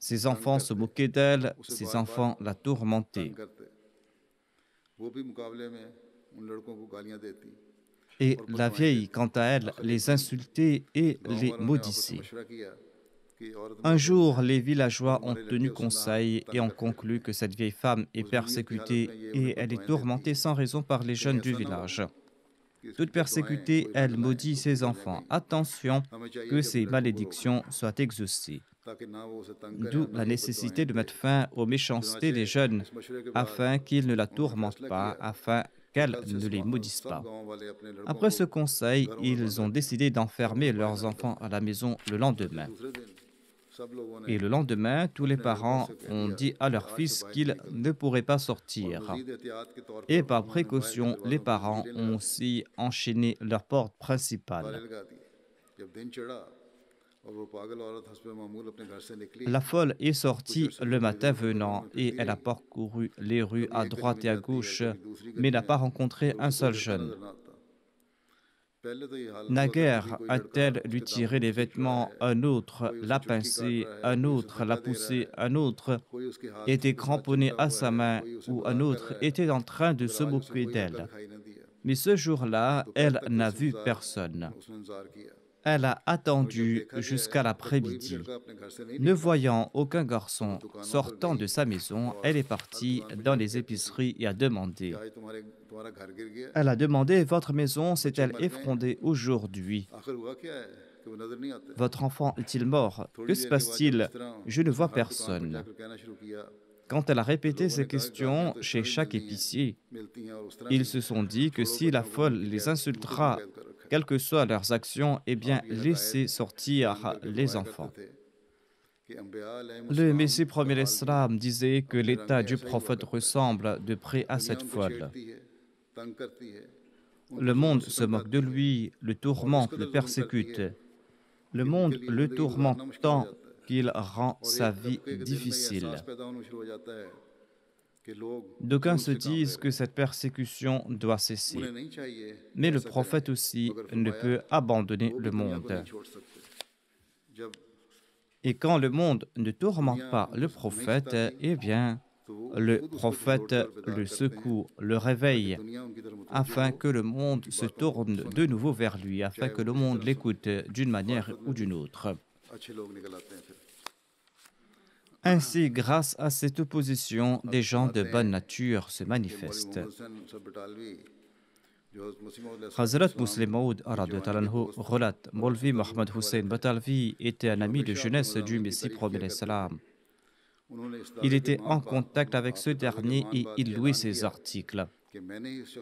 Ses enfants se moquaient d'elle, ses enfants la tourmentaient. Et la vieille, quant à elle, les insultait et les maudissait. Un jour, les villageois ont tenu conseil et ont conclu que cette vieille femme est persécutée et elle est tourmentée sans raison par les jeunes du village. Toute persécutée, elle maudit ses enfants. Attention que ces malédictions soient exaucées. D'où la nécessité de mettre fin aux méchancetés des jeunes afin qu'ils ne la tourmentent pas, afin qu'elle ne les maudisse pas. Après ce conseil, ils ont décidé d'enfermer leurs enfants à la maison le lendemain. Et le lendemain, tous les parents ont dit à leur fils qu'ils ne pourraient pas sortir. Et par précaution, les parents ont aussi enchaîné leur porte principale. La folle est sortie le matin venant et elle a parcouru les rues à droite et à gauche, mais n'a pas rencontré un seul jeune. Naguère a-t-elle lui tiré les vêtements, un autre l'a pincé, un autre l'a poussé, un autre était cramponné à sa main ou un autre était en train de se moquer d'elle. Mais ce jour-là, elle n'a vu personne. Elle a attendu jusqu'à l'après-midi. Ne voyant aucun garçon sortant de sa maison, elle est partie dans les épiceries et a demandé. Elle a demandé, votre maison s'est-elle effondrée aujourd'hui? Votre enfant est-il mort? Que se passe-t-il? Je ne vois personne. Quand elle a répété ces questions chez chaque épicier, ils se sont dit que si la folle les insultera, quelles que soient leurs actions, eh bien, laissez sortir les enfants. Le Messie premier d'Islam disait que l'état du prophète ressemble de près à cette folle. Le monde se moque de lui, le tourmente, le persécute. Le monde le tourmente tant qu'il rend sa vie difficile. D'aucuns se disent que cette persécution doit cesser. Mais le prophète aussi ne peut abandonner le monde. Et quand le monde ne tourmente pas le prophète, eh bien, le prophète le secoue, le réveille, afin que le monde se tourne de nouveau vers lui, afin que le monde l'écoute d'une manière ou d'une autre. Ainsi, grâce à cette opposition, des gens de bonne nature se manifestent. Hazrat Muslim Maud relate, Maulvi Mohammed Hussein Batalvi était un ami de jeunesse du Messie premier d'Islam. Il était en contact avec ce dernier et il louait ses articles.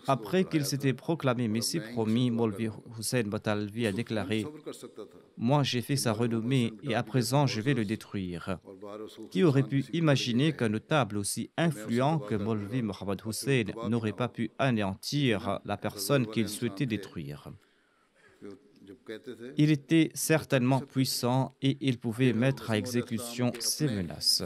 Après qu'il s'était proclamé Messie promis, Maulvi Hussein Batalvi a déclaré « Moi j'ai fait sa renommée et à présent je vais le détruire ». Qui aurait pu imaginer qu'un notable aussi influent que Maulvi Mohammed Hussein n'aurait pas pu anéantir la personne qu'il souhaitait détruire? Il était certainement puissant et il pouvait mettre à exécution ses menaces.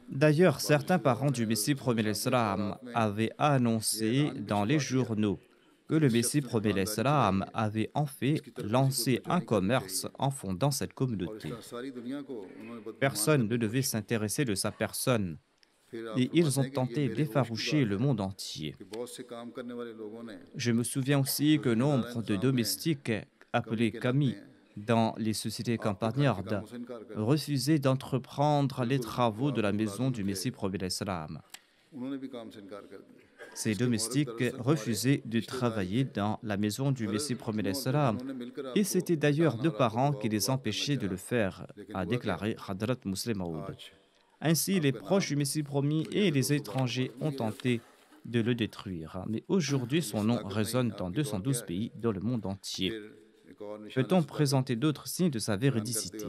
D'ailleurs, certains parents du Messie premier d'Islam avaient annoncé dans les journaux que le Messie premier l'Islam avait en fait lancé un commerce en fondant cette communauté. Personne ne devait s'intéresser de sa personne et ils ont tenté d'effaroucher le monde entier. Je me souviens aussi que nombre de domestiques appelés Kami dans les sociétés campagnardes refusaient d'entreprendre les travaux de la maison du Messie premier l'Islam. Ces domestiques refusaient de travailler dans la maison du Messie premier l'Islam et c'était d'ailleurs deux parents qui les empêchaient de le faire, a déclaré Hadrat Muslim Maud. Ainsi, les proches du Messie promis et les étrangers ont tenté de le détruire. Mais aujourd'hui, son nom résonne dans 212 pays dans le monde entier. Peut-on présenter d'autres signes de sa véridicité?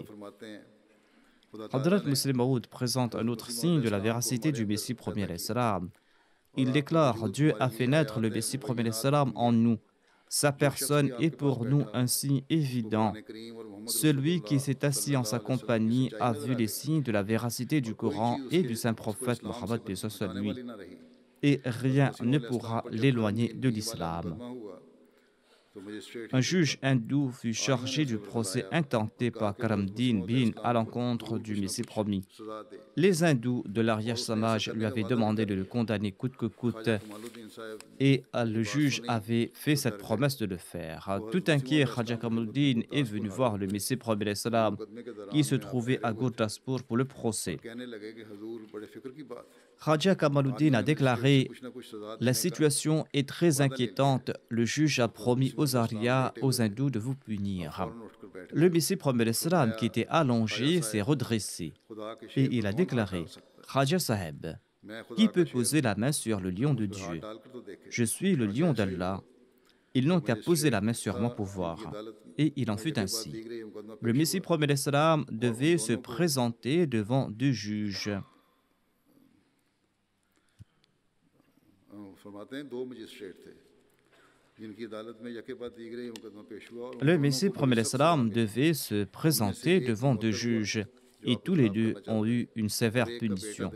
Hadrat Muslim Maud présente un autre signe de la véracité du Messie premier l'Islam. Il déclare: Dieu a fait naître le Messie premier l'Islam en nous. Sa personne est pour nous un signe évident. Celui qui s'est assis en sa compagnie a vu les signes de la véracité du Coran et du saint prophète Mohammed lui, et rien ne pourra l'éloigner de l'islam. Un juge hindou fut chargé du procès intenté par Karamdin bin à l'encontre du Messie promis. Les hindous de l'Arya Samaj lui avaient demandé de le condamner coûte que coûte et le juge avait fait cette promesse de le faire. Tout inquiet, Khaja Kamaluddin est venu voir le Messie premier l'Islam qui se trouvait à Gurdaspur pour le procès. Khaja Kamaluddin a déclaré: la situation est très inquiétante. Le juge a promis aux Aryas, aux hindous, de vous punir. Le Messie premier l'Islam, qui était allongé, s'est redressé et il a déclaré: Khaja Saheb, qui peut poser la main sur le lion de Dieu? Je suis le lion d'Allah. Ils n'ont qu'à poser la main sur mon pouvoir. Et il en fut ainsi. Le Messie premier l'Islam devait se présenter devant deux juges. Le Messie premier l'Islam devait se présenter devant deux juges et tous les deux ont eu une sévère punition.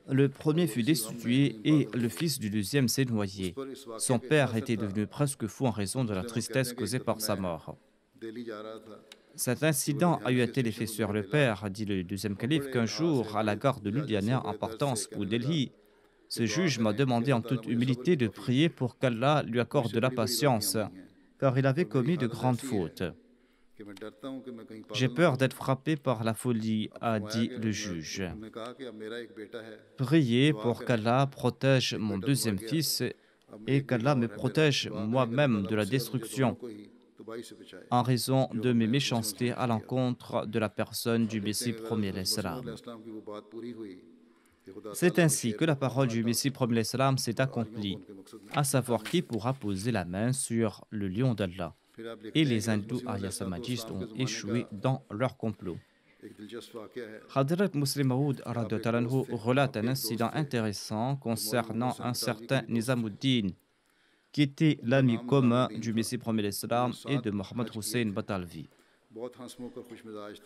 Le premier fut destitué et le fils du deuxième s'est noyé. Son père était devenu presque fou en raison de la tristesse causée par sa mort. Cet incident a eu un tel effet sur le père, dit le deuxième calife, qu'un jour, à la gare de Ludhiana en partance pour Delhi, ce juge m'a demandé en toute humilité de prier pour qu'Allah lui accorde de la patience, car il avait commis de grandes fautes. J'ai peur d'être frappé par la folie, a dit le juge. Priez pour qu'Allah protège mon deuxième fils et qu'Allah me protège moi-même de la destruction en raison de mes méchancetés à l'encontre de la personne du Messie premier l'Islam. C'est ainsi que la parole du Messie premier l'Islam s'est accomplie, à savoir qui pourra poser la main sur le lion d'Allah. Et les hindous arya-samadistes ont échoué dans leur complot. Hadrat Muslim Maud relate un incident intéressant concernant un certain Nizamuddin, qui était l'ami commun du Messie premier l'Islam et de Mohammed Hussein Batalvi.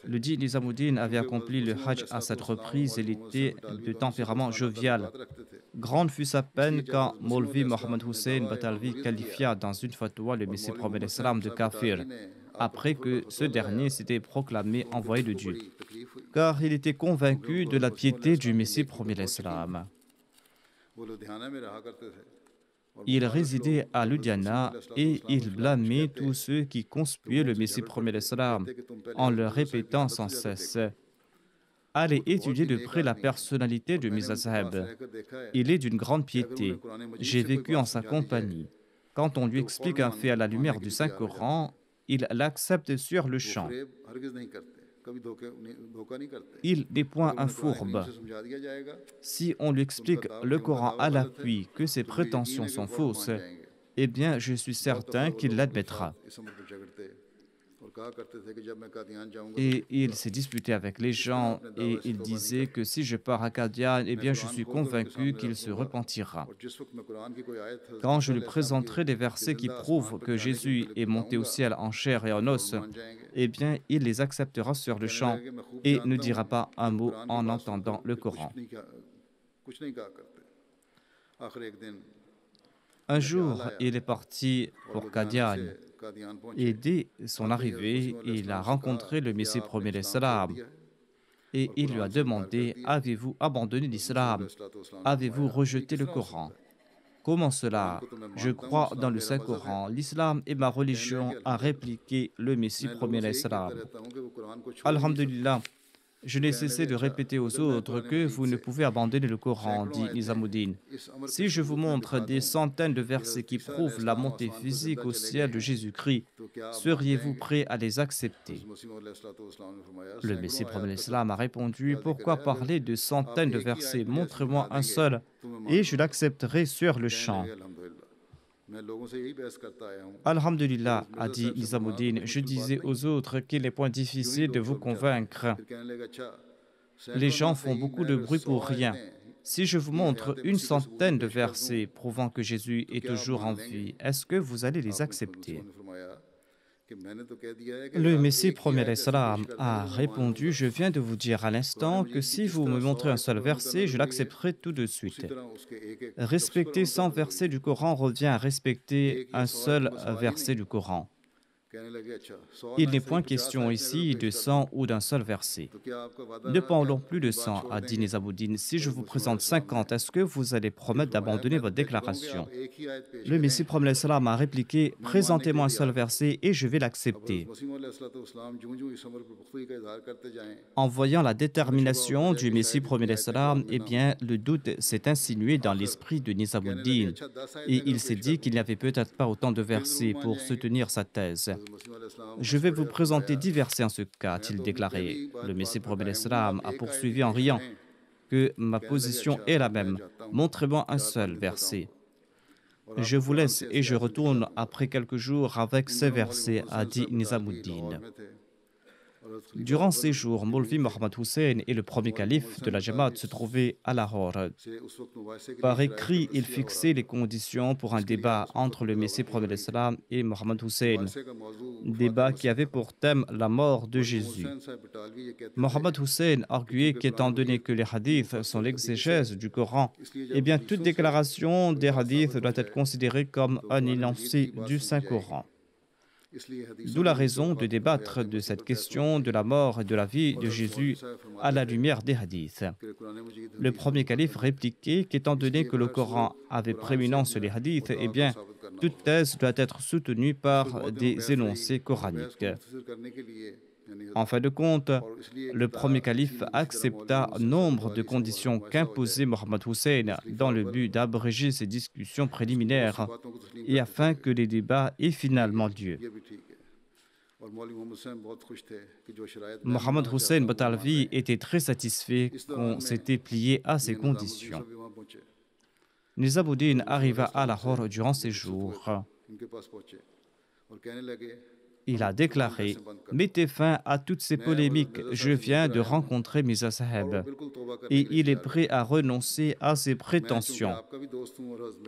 Le dit Nizamuddin avait accompli le Hajj à cette reprise et il était de tempérament jovial. Grande fut sa peine quand Maulvi Mohammed Hussein Batalvi qualifia dans une fatwa le Messie premier l'Islam de kafir, après que ce dernier s'était proclamé envoyé de Dieu, car il était convaincu de la piété du Messie premier l'Islam. Il résidait à Ludhiana et il blâmait tous ceux qui conspuaient le Messie premier l'Islam en leur répétant sans cesse: allez étudier de près la personnalité de Mirza Saheb. Il est d'une grande piété. J'ai vécu en sa compagnie. Quand on lui explique un fait à la lumière du Saint-Coran, il l'accepte sur le champ. Il n'est point un fourbe. Si on lui explique le Coran à l'appui que ses prétentions sont fausses, eh bien, je suis certain qu'il l'admettra. Et il s'est disputé avec les gens et il disait que si je pars à Qadian, eh bien, je suis convaincu qu'il se repentira. Quand je lui présenterai des versets qui prouvent que Jésus est monté au ciel en chair et en os, eh bien, il les acceptera sur le champ et ne dira pas un mot en entendant le Coran. Un jour, il est parti pour Qadian et dès son arrivée, il a rencontré le Messie premier salam et il lui a demandé: avez-vous abandonné l'islam? Avez-vous rejeté le Coran? Comment cela? Je crois dans le Saint-Coran. L'islam est ma religion, a répliqué le Messie premier salam. Alhamdulillah. Je n'ai cessé de répéter aux autres que vous ne pouvez abandonner le Coran, dit Nizamuddin. Si je vous montre des centaines de versets qui prouvent la montée physique au ciel de Jésus-Christ, seriez-vous prêts à les accepter? Le Messie premier l'Islam a répondu: pourquoi parler de centaines de versets? Montrez-moi un seul et je l'accepterai sur le champ. Alhamdulillah, a dit Nizamuddin, je disais aux autres qu'il est point difficile de vous convaincre. Les gens font beaucoup de bruit pour rien. Si je vous montre une centaine de versets prouvant que Jésus est toujours en vie, est-ce que vous allez les accepter? Le Messie premier salam a répondu: je viens de vous dire à l'instant que si vous me montrez un seul verset, je l'accepterai tout de suite. Respecter 100 versets du Coran revient à respecter un seul verset du Coran. Il n'est point question ici de 100 ou d'un seul verset. Ne parlons plus de 100, a dit Nizamuddin. Si je vous présente 50, est-ce que vous allez promettre d'abandonner votre déclaration? Le Messie premier salam a répliqué: présentez-moi un seul verset et je vais l'accepter. En voyant la détermination du Messie premier salam, eh bien, le doute s'est insinué dans l'esprit de Nizamuddin et il s'est dit qu'il n'y avait peut-être pas autant de versets pour soutenir sa thèse. Je vais vous présenter 10 versets en ce cas, a-t-il déclaré. Le Messie premier salam a poursuivi en riant que ma position est la même. Montrez-moi un seul verset. Je vous laisse et je retourne après quelques jours avec ces versets, a dit Nizamuddin. Durant ces jours, Maulvi Mohammed Hussein et le premier calife de la Jamaat se trouvaient à Lahore. Par écrit, il fixait les conditions pour un débat entre le Messie premier salam et Mohammed Hussein, débat qui avait pour thème la mort de Jésus. Mohammed Hussein arguait qu'étant donné que les hadiths sont l'exégèse du Coran, eh bien toute déclaration des hadiths doit être considérée comme un énoncé du Saint-Coran. D'où la raison de débattre de cette question de la mort et de la vie de Jésus à la lumière des hadiths. Le premier calife répliquait qu'étant donné que le Coran avait prééminence sur les hadiths, eh bien, toute thèse doit être soutenue par des énoncés coraniques. En fin de compte, le premier calife accepta nombre de conditions qu'imposait Mohammed Hussein dans le but d'abréger ces discussions préliminaires et afin que les débats aient finalement lieu. Mohammed Hussein Batalvi était très satisfait qu'on s'était plié à ces conditions. Nizamuddin arriva à Lahore durant ces jours. Il a déclaré: mettez fin à toutes ces polémiques, je viens de rencontrer Mirza Saheb et il est prêt à renoncer à ses prétentions.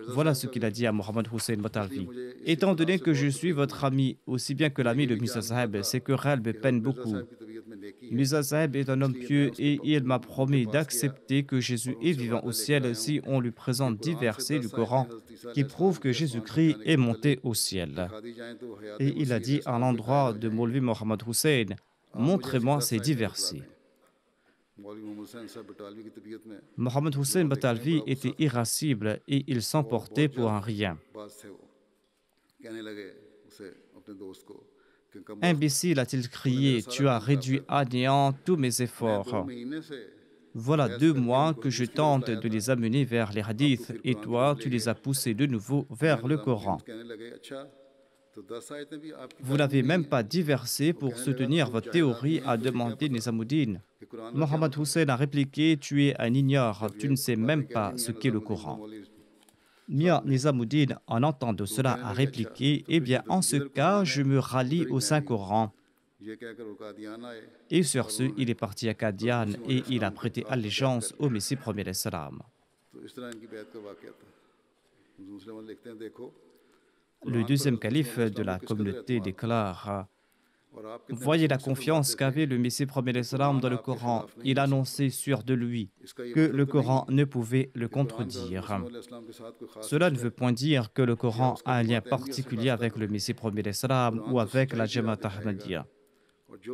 Voilà ce qu'il a dit à Mohammed Hussein Batalvi. Étant donné que je suis votre ami aussi bien que l'ami de Mirza Saheb, ces querelles me peinent beaucoup. Mirza Saheb est un homme pieux et il m'a promis d'accepter que Jésus est vivant au ciel si on lui présente 10 versets du Coran qui prouvent que Jésus-Christ est monté au ciel. Et il a dit à l'endroit de Maulvi Mohammed Hussein: montrez-moi ces 10 versets. Mohammed Hussein Batalvi était irascible et il s'emportait pour un rien. Imbécile, a-t-il crié, tu as réduit à néant tous mes efforts. Voilà 2 mois que je tente de les amener vers les hadiths et toi, tu les as poussés de nouveau vers le Coran. Vous n'avez même pas 10 versets pour soutenir votre théorie, a demandé Nizamuddin. Mohammed Hussein a répliqué: tu es un ignore, tu ne sais même pas ce qu'est le Coran. Mia Nizamuddin, en entendant cela, a répliqué: eh bien, en ce cas, je me rallie au Saint-Coran. Et sur ce, il est parti à Qadian et il a prêté allégeance au Messie premier salam. Le deuxième calife de la communauté déclare: Voyez la confiance qu'avait le Messie premier l'Islam dans le Coran. Il annonçait sûr de lui que le Coran ne pouvait le contredire. Cela ne veut point dire que le Coran a un lien particulier avec le Messie premier l'Islam ou avec la Jamaat Ahmadiyya.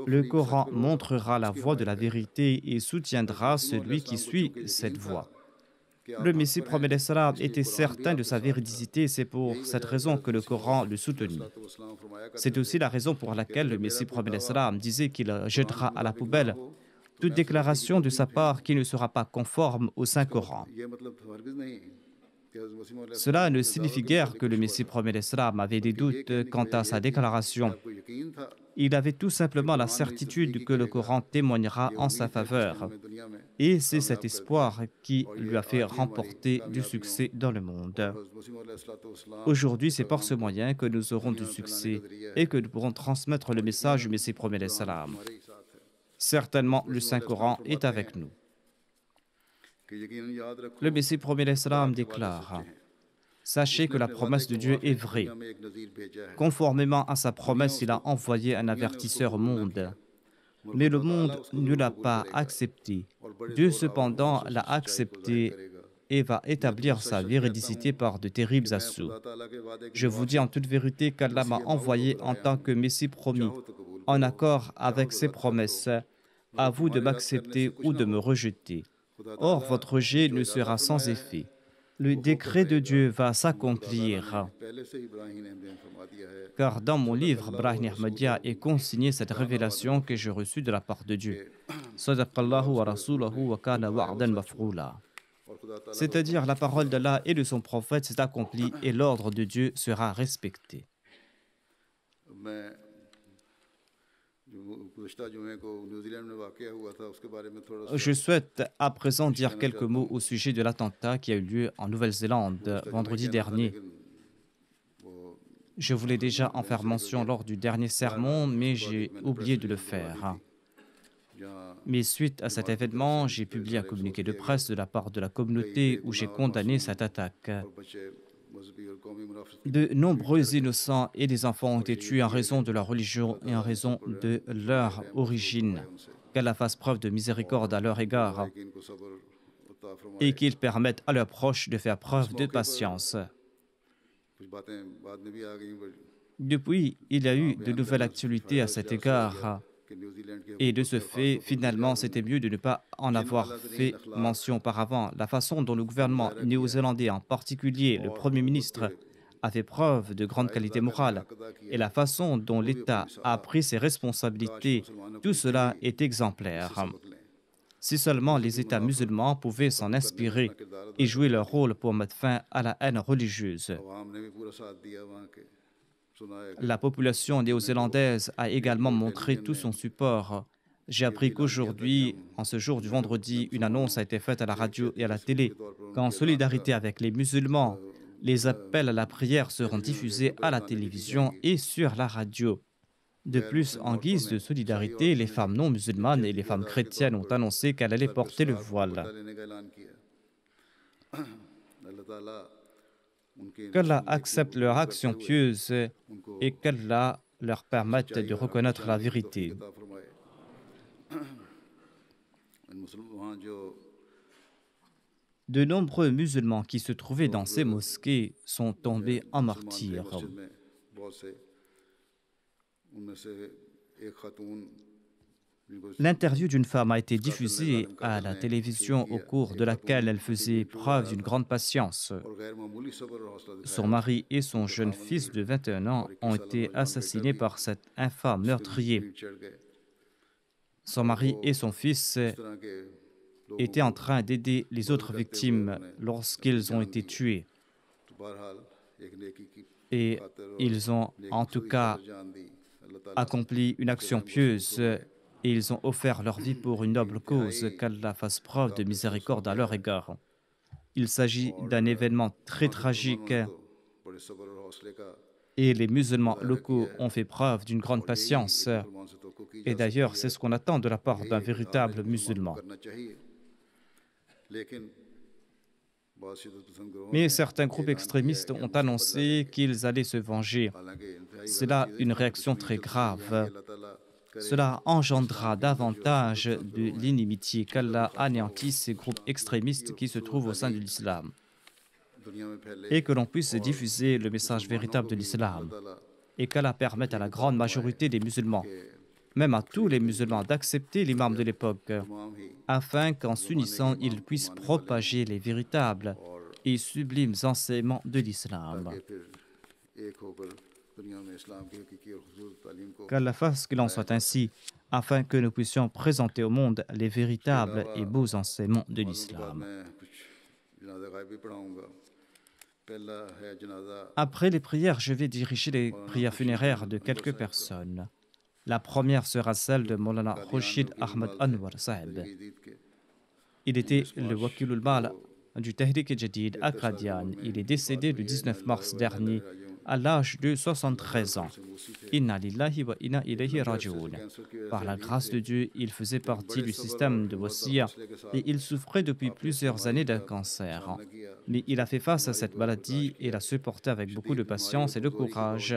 Le Coran montrera la voie de la vérité et soutiendra celui qui suit cette voie. Le Messie premier l'Islam était certain de sa véridicité et c'est pour cette raison que le Coran le soutenait. C'est aussi la raison pour laquelle le Messie premier l'Islam disait qu'il jettera à la poubelle toute déclaration de sa part qui ne sera pas conforme au Saint-Coran. Cela ne signifie guère que le Messie premier l'Islam avait des doutes quant à sa déclaration. Il avait tout simplement la certitude que le Coran témoignera en sa faveur. Et c'est cet espoir qui lui a fait remporter du succès dans le monde. Aujourd'hui, c'est par ce moyen que nous aurons du succès et que nous pourrons transmettre le message du Messie premier l'Islam. Certainement, le Saint-Coran est avec nous. Le Messie premier l'Islam déclare: sachez que la promesse de Dieu est vraie. Conformément à sa promesse, il a envoyé un avertisseur au monde. Mais le monde ne l'a pas accepté. Dieu, cependant, l'a accepté et va établir sa véridicité par de terribles assauts. Je vous dis en toute vérité qu'Allah m'a envoyé en tant que Messie promis, en accord avec ses promesses. À vous de m'accepter ou de me rejeter. Or, votre rejet ne sera sans effet. Le décret de Dieu va s'accomplir. Car dans mon livre, Brahim Ahmadiyya est consigné cette révélation que j'ai reçue de la part de Dieu. C'est-à-dire, la parole d'Allah et de son prophète s'est accomplie et l'ordre de Dieu sera respecté. Je souhaite à présent dire quelques mots au sujet de l'attentat qui a eu lieu en Nouvelle-Zélande vendredi dernier. Je voulais déjà en faire mention lors du dernier sermon, mais j'ai oublié de le faire. Mais suite à cet événement, j'ai publié un communiqué de presse de la part de la communauté où j'ai condamné cette attaque. De nombreux innocents et des enfants ont été tués en raison de leur religion et en raison de leur origine. Qu'Allah fasse preuve de miséricorde à leur égard et qu'il permette à leurs proches de faire preuve de patience. Depuis, il y a eu de nouvelles actualités à cet égard. Et de ce fait, finalement, c'était mieux de ne pas en avoir fait mention auparavant. La façon dont le gouvernement néo-zélandais, en particulier le Premier ministre, a fait preuve de grande qualité morale et la façon dont l'État a pris ses responsabilités, tout cela est exemplaire. Si seulement les États musulmans pouvaient s'en inspirer et jouer leur rôle pour mettre fin à la haine religieuse. La population néo-zélandaise a également montré tout son support. J'ai appris qu'aujourd'hui, en ce jour du vendredi, une annonce a été faite à la radio et à la télé qu'en solidarité avec les musulmans, les appels à la prière seront diffusés à la télévision et sur la radio. De plus, en guise de solidarité, les femmes non musulmanes et les femmes chrétiennes ont annoncé qu'elles allaient porter le voile. Qu'Allah accepte leur action pieuse et qu'Allah leur permette de reconnaître la vérité. De nombreux musulmans qui se trouvaient dans ces mosquées sont tombés en martyrs. L'interview d'une femme a été diffusée à la télévision au cours de laquelle elle faisait preuve d'une grande patience. Son mari et son jeune fils de 21 ans ont été assassinés par cet infâme meurtrier. Son mari et son fils étaient en train d'aider les autres victimes lorsqu'ils ont été tués. Et ils ont en tout cas accompli une action pieuse et ils ont offert leur vie pour une noble cause, qu'Allah fasse preuve de miséricorde à leur égard. Il s'agit d'un événement très tragique et les musulmans locaux ont fait preuve d'une grande patience. Et d'ailleurs, c'est ce qu'on attend de la part d'un véritable musulman. Mais certains groupes extrémistes ont annoncé qu'ils allaient se venger. C'est là une réaction très grave. cela engendra davantage de l'inimitié, qu'Allah anéantisse ces groupes extrémistes qui se trouvent au sein de l'islam et que l'on puisse diffuser le message véritable de l'islam et qu'Allah permette à la grande majorité des musulmans, même à tous les musulmans, d'accepter l'imam de l'époque afin qu'en s'unissant, ils puissent propager les véritables et sublimes enseignements de l'islam. Qu'Allah fasse qu'il en soit ainsi, afin que nous puissions présenter au monde les véritables et beaux enseignements de l'islam. Après les prières, je vais diriger les prières funéraires de quelques personnes. La première sera celle de Maulana Khurshid Ahmad Anwar Sahib. Il était le Wakilul Mal du Tehrik Jadid à Qadian. Il est décédé le 19 mars dernier à l'âge de 73 ans. Inna lillahi wa inna ilayhi raji'un. Par la grâce de Dieu, il faisait partie du système de Wasiya et il souffrait depuis plusieurs années d'un cancer. Mais il a fait face à cette maladie et l'a supporté avec beaucoup de patience et de courage.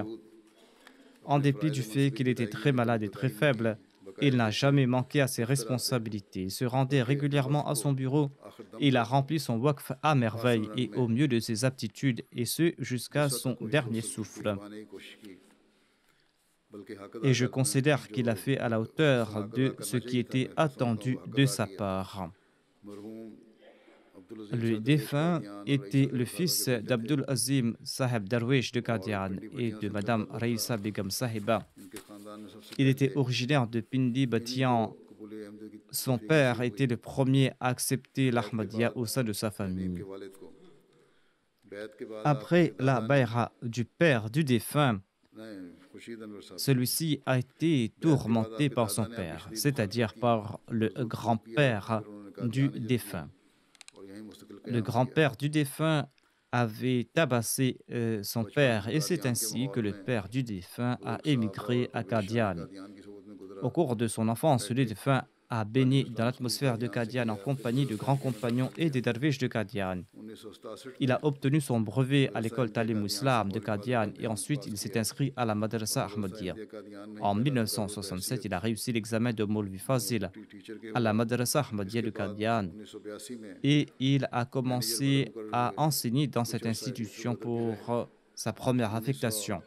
En dépit du fait qu'il était très malade et très faible, il n'a jamais manqué à ses responsabilités. Il se rendait régulièrement à son bureau et il a rempli son waqf à merveille et au mieux de ses aptitudes, et ce jusqu'à son dernier souffle. Et je considère qu'il a fait à la hauteur de ce qui était attendu de sa part. Le défunt était le fils d'Abdul Azim Sahib Darwish de Qadian et de Madame Raïssa Begum Sahiba. Il était originaire de Pindi Batian. Son père était le premier à accepter l'Ahmadiyya au sein de sa famille. Après la bayra du père du défunt, celui-ci a été tourmenté par son père, c'est-à-dire par le grand-père du défunt. Le grand-père du défunt avait tabassé son père et c'est ainsi que le père du défunt a émigré à Qadian. Au cours de son enfance, le défunt a baigné dans l'atmosphère de Qadian en compagnie de grands compagnons et des derviches de Qadian. Il a obtenu son brevet à l'école Talim Islam de Qadian et ensuite il s'est inscrit à la Madrasa Ahmadiyya. En 1967, il a réussi l'examen de Maulvi Fazil à la Madrasa Ahmadiyya de Qadian et il a commencé à enseigner dans cette institution pour sa première affectation.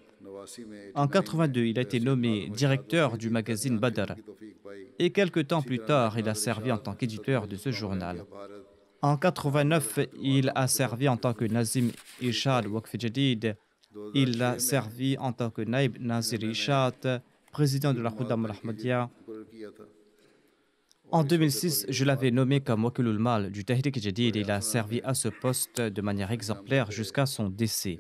En 1982, il a été nommé directeur du magazine Badr et quelque temps plus tard, il a servi en tant qu'éditeur de ce journal. En 1989, il a servi en tant que Nazim Irshad Waqf Jadid. Il a servi en tant que Naïb Nazir Irshad, président de la Khuddam al-Ahmadiyya. En 2006, je l'avais nommé comme Wakilul Mal du Tehrik Jadid et il a servi à ce poste de manière exemplaire jusqu'à son décès.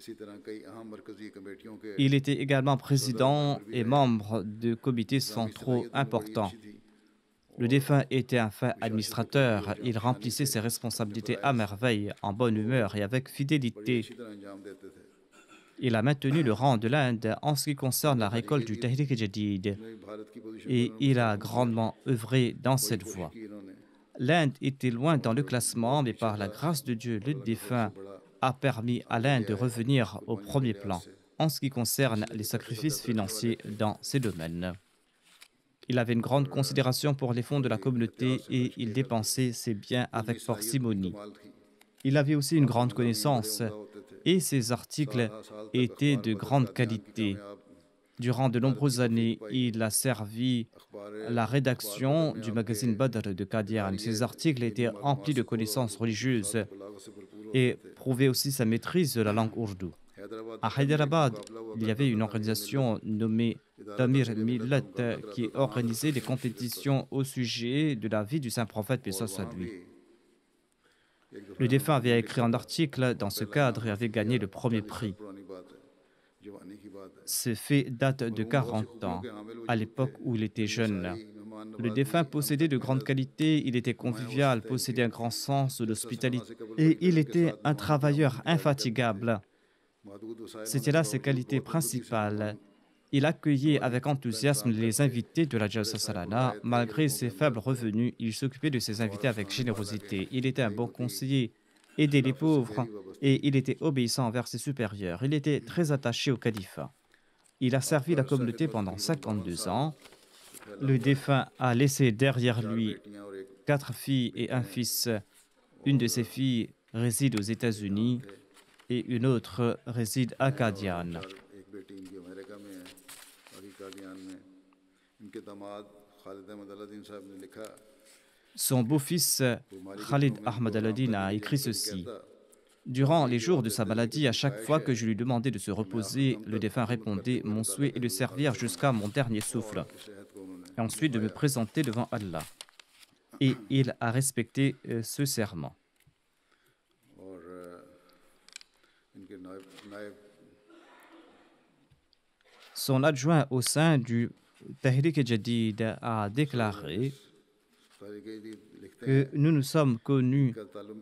Il était également président et membre de comités centraux importants. Le défunt était un fin administrateur. Il remplissait ses responsabilités à merveille, en bonne humeur et avec fidélité. Il a maintenu le rang de l'Inde en ce qui concerne la récolte du Tehrik Jadid et il a grandement œuvré dans cette voie. L'Inde était loin dans le classement, mais par la grâce de Dieu, le défunt a permis à l'Inde de revenir au premier plan en ce qui concerne les sacrifices financiers dans ces domaines. Il avait une grande considération pour les fonds de la communauté et il dépensait ses biens avec parcimonie. Il avait aussi une grande connaissance et ses articles étaient de grande qualité. Durant de nombreuses années, il a servi la rédaction du magazine Badr de Qadian. Ses articles étaient remplis de connaissances religieuses et prouvaient aussi sa maîtrise de la langue ourdou. À Hyderabad, il y avait une organisation nommée Tamir Millat qui organisait des compétitions au sujet de la vie du saint prophète, paix soit sur lui. Le défunt avait écrit un article dans ce cadre et avait gagné le premier prix. Ce fait date de 40 ans, à l'époque où il était jeune. Le défunt possédait de grandes qualités, il était convivial, possédait un grand sens de l'hospitalité et il était un travailleur infatigable. C'était là ses qualités principales. Il accueillait avec enthousiasme les invités de la Jalsa Salana. Malgré ses faibles revenus, il s'occupait de ses invités avec générosité. Il était un bon conseiller, aidait les pauvres et il était obéissant envers ses supérieurs. Il était très attaché au califat. Il a servi la communauté pendant 52 ans Le défunt a laissé derrière lui 4 filles et un fils. Une de ses filles réside aux États-Unis et une autre réside à Qadian. Son beau-fils Khalid Ahmad Al-Din a écrit ceci. Durant les jours de sa maladie, à chaque fois que je lui demandais de se reposer, le défunt répondait: mon souhait est de servir jusqu'à mon dernier souffle, et ensuite de me présenter devant Allah. Et il a respecté ce serment. Son adjoint au sein du Tahrik Jadid a déclaré que nous nous sommes connus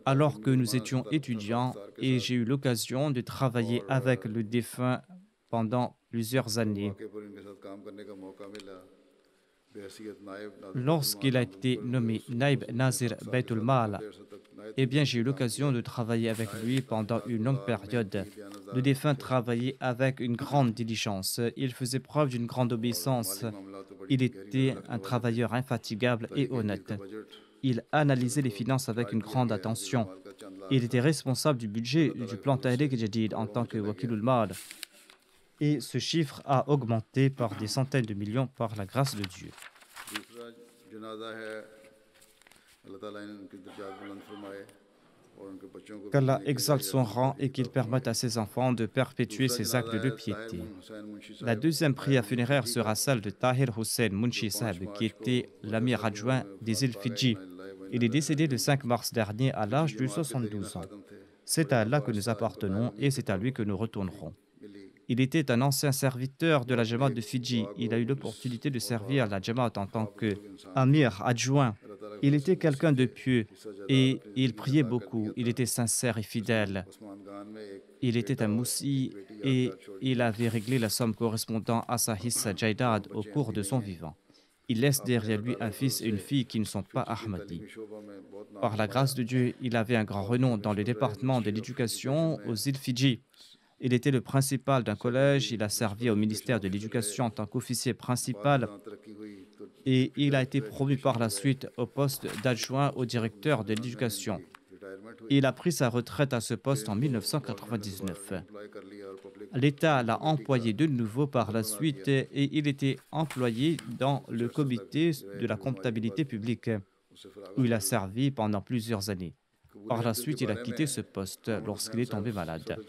alors que nous étions étudiants et j'ai eu l'occasion de travailler avec le défunt pendant plusieurs années. Lorsqu'il a été nommé Naib Nazir Baitul Mal, j'ai eu l'occasion de travailler avec lui pendant une longue période. Le défunt travaillait avec une grande diligence. Il faisait preuve d'une grande obéissance. Il était un travailleur infatigable et honnête. Il analysait les finances avec une grande attention. Il était responsable du budget du plan Tahrik Jadid en tant que Wakilul Mal. Et ce chiffre a augmenté par des centaines de millions par la grâce de Dieu. Qu'Allah exalte son rang et qu'il permette à ses enfants de perpétuer ses actes de piété. La deuxième prière funéraire sera celle de Tahir Hussein Munshi Saheb, qui était l'amir adjoint des îles Fidji. Il est décédé le 5 mars dernier à l'âge de 72 ans. C'est à Allah que nous appartenons et c'est à lui que nous retournerons. Il était un ancien serviteur de la Jamaat de Fidji. Il a eu l'opportunité de servir la Jamaat en tant qu'amir adjoint. Il était quelqu'un de pieux et il priait beaucoup. Il était sincère et fidèle. Il était un moussi et il avait réglé la somme correspondant à sa hissa Jaidad au cours de son vivant. Il laisse derrière lui un fils et une fille qui ne sont pas Ahmadis. Par la grâce de Dieu, il avait un grand renom dans le département de l'éducation aux îles Fidji. Il était le principal d'un collège, il a servi au ministère de l'Éducation en tant qu'officier principal et il a été promu par la suite au poste d'adjoint au directeur de l'Éducation. Il a pris sa retraite à ce poste en 1999. L'État l'a employé de nouveau par la suite et il était employé dans le comité de la comptabilité publique où il a servi pendant plusieurs années. Par la suite, il a quitté ce poste lorsqu'il est tombé malade.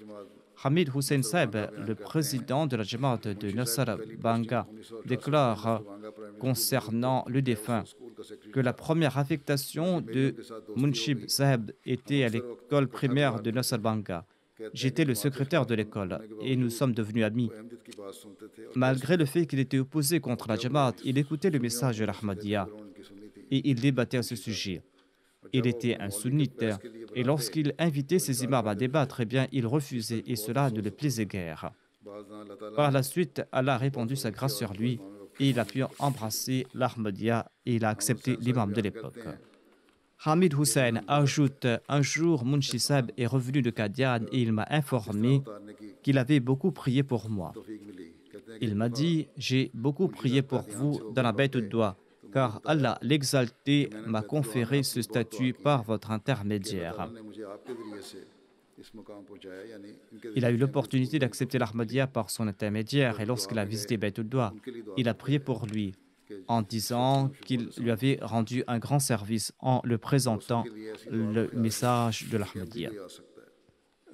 Hamid Hussein Saeb, le président de la Jamaat de Nasser Banga, déclare concernant le défunt que la première affectation de Munshib Saeb était à l'école primaire de Nasser Banga. J'étais le secrétaire de l'école et nous sommes devenus amis. Malgré le fait qu'il était opposé contre la Jamaat, il écoutait le message de l'Ahmadiyya et il débattait à ce sujet. Il était un sunnite et lorsqu'il invitait ses imams à débattre, il refusait et cela ne le plaisait guère. Par la suite, Allah a répandu sa grâce sur lui et il a pu embrasser l'Ahmadiyya et il a accepté l'imam de l'époque. Hamid Hussein ajoute: un jour, Munshi Saheb est revenu de Qadian et il m'a informé qu'il avait beaucoup prié pour moi. Il m'a dit: j'ai beaucoup prié pour vous dans la Bayt ud-Dua, car Allah l'exalté m'a conféré ce statut par votre intermédiaire. Il a eu l'opportunité d'accepter l'Ahmadiyya par son intermédiaire et lorsqu'il a visité Bayt ud-Dua, il a prié pour lui en disant qu'il lui avait rendu un grand service en le présentant le message de l'Ahmadiyya.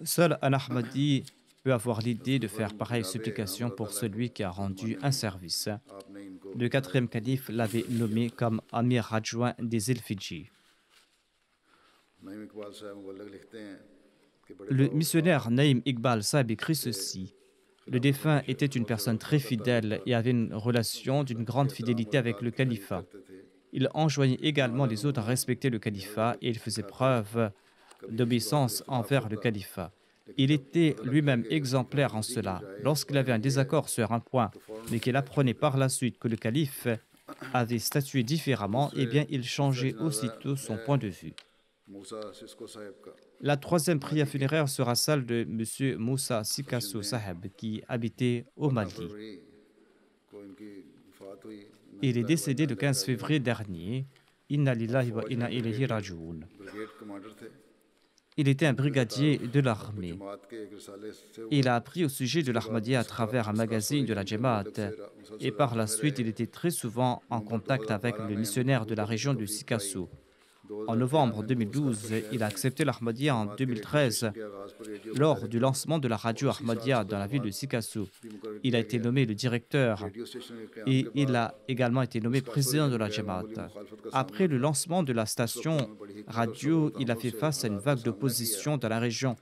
Seul un Ahmadi peut avoir l'idée de faire pareille supplication pour celui qui a rendu un service. Le quatrième calife l'avait nommé comme amir adjoint des îles Fidji. Le missionnaire Naïm Iqbal Saheb écrit ceci: le défunt était une personne très fidèle et avait une relation d'une grande fidélité avec le califat. Il enjoignait également les autres à respecter le califat et il faisait preuve d'obéissance envers le califat. Il était lui-même exemplaire en cela. Lorsqu'il avait un désaccord sur un point, mais qu'il apprenait par la suite que le calife avait statué différemment, il changeait aussitôt son point de vue. La troisième prière funéraire sera celle de M. Moussa Sikasso Saheb qui habitait au Mali. Il est décédé le 15 février dernier. Inna lillahi wa inna ilayhi raji'un. Il était un brigadier de l'armée. Il a appris au sujet de l'Ahmadiyya à travers un magazine de la Jamaat et par la suite, il était très souvent en contact avec le missionnaire de la région du Sikasso. En novembre 2012, il a accepté l'Ahmadiyya en 2013 lors du lancement de la radio Ahmadiyya dans la ville de Sikasso. Il a été nommé le directeur et il a également été nommé président de la Jamaat. Après le lancement de la station radio, il a fait face à une vague d'opposition dans la région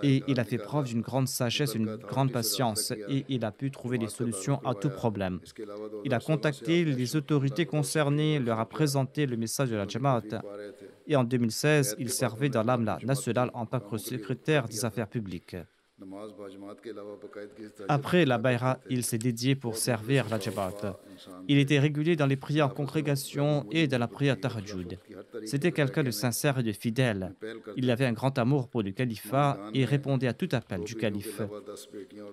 et il a fait preuve d'une grande sagesse, une grande patience et il a pu trouver des solutions à tout problème. Il a contacté les autorités concernées, leur a présenté le message de la Jamaat et en 2016, il servait dans l'Amla nationale en tant que secrétaire des affaires publiques. Après la Bayra, il s'est dédié pour servir la Jamaat. Il était régulier dans les prières en congrégation et dans la prière Tahajjud. C'était quelqu'un de sincère et de fidèle. Il avait un grand amour pour le califat et répondait à tout appel du calife.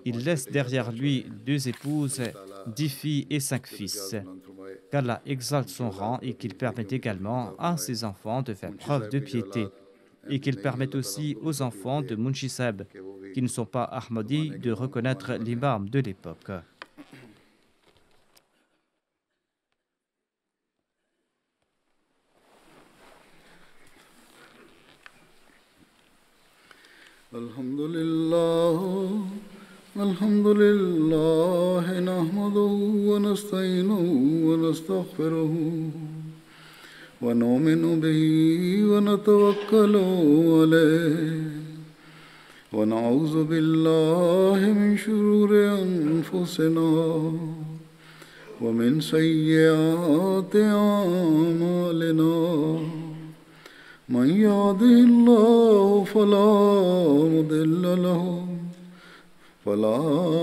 Il laisse derrière lui 2 épouses, 10 filles et 5 fils. Qu'Allah exalte son rang et qu'il permette également à ses enfants de faire preuve de piété et qu'il permette aussi aux enfants de Munshi Sahib qui ne sont pas Ahmadis de reconnaître l'imam de l'époque. Alhamdulillah, nahmaduhu wa nasta'inuhu wa nastaghfiruhu wa nu'minu bihi wa natawakkalu alayhi wa na'udhu billahi min shururi anfusina wa min sayyiati a'malina. من يهده الله فلا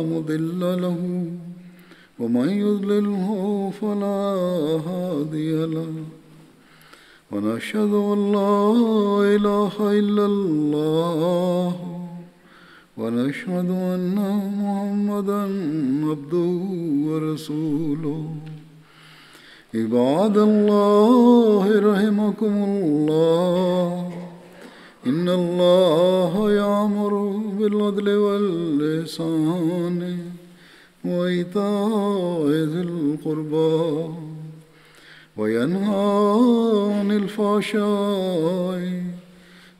مضل له ومن يضلله فلا هادي له ونشهد أن لا إله إلا الله ونشهد أن محمدا عبده ورسوله عباد الله رحمكم الله إن الله يأمر بالعدل والإحسان وإيتاء ذي القربى وينهى عن الفحشاء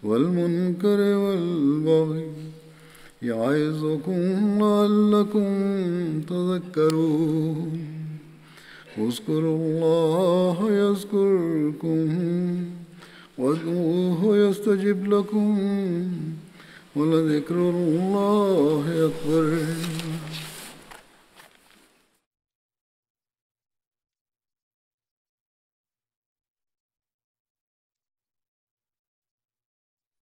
والمنكر والبغي يعظكم لعلكم تذكرون اذكروا الله يذكركم وادعوه يستجب لكم ولذكر الله أكبر.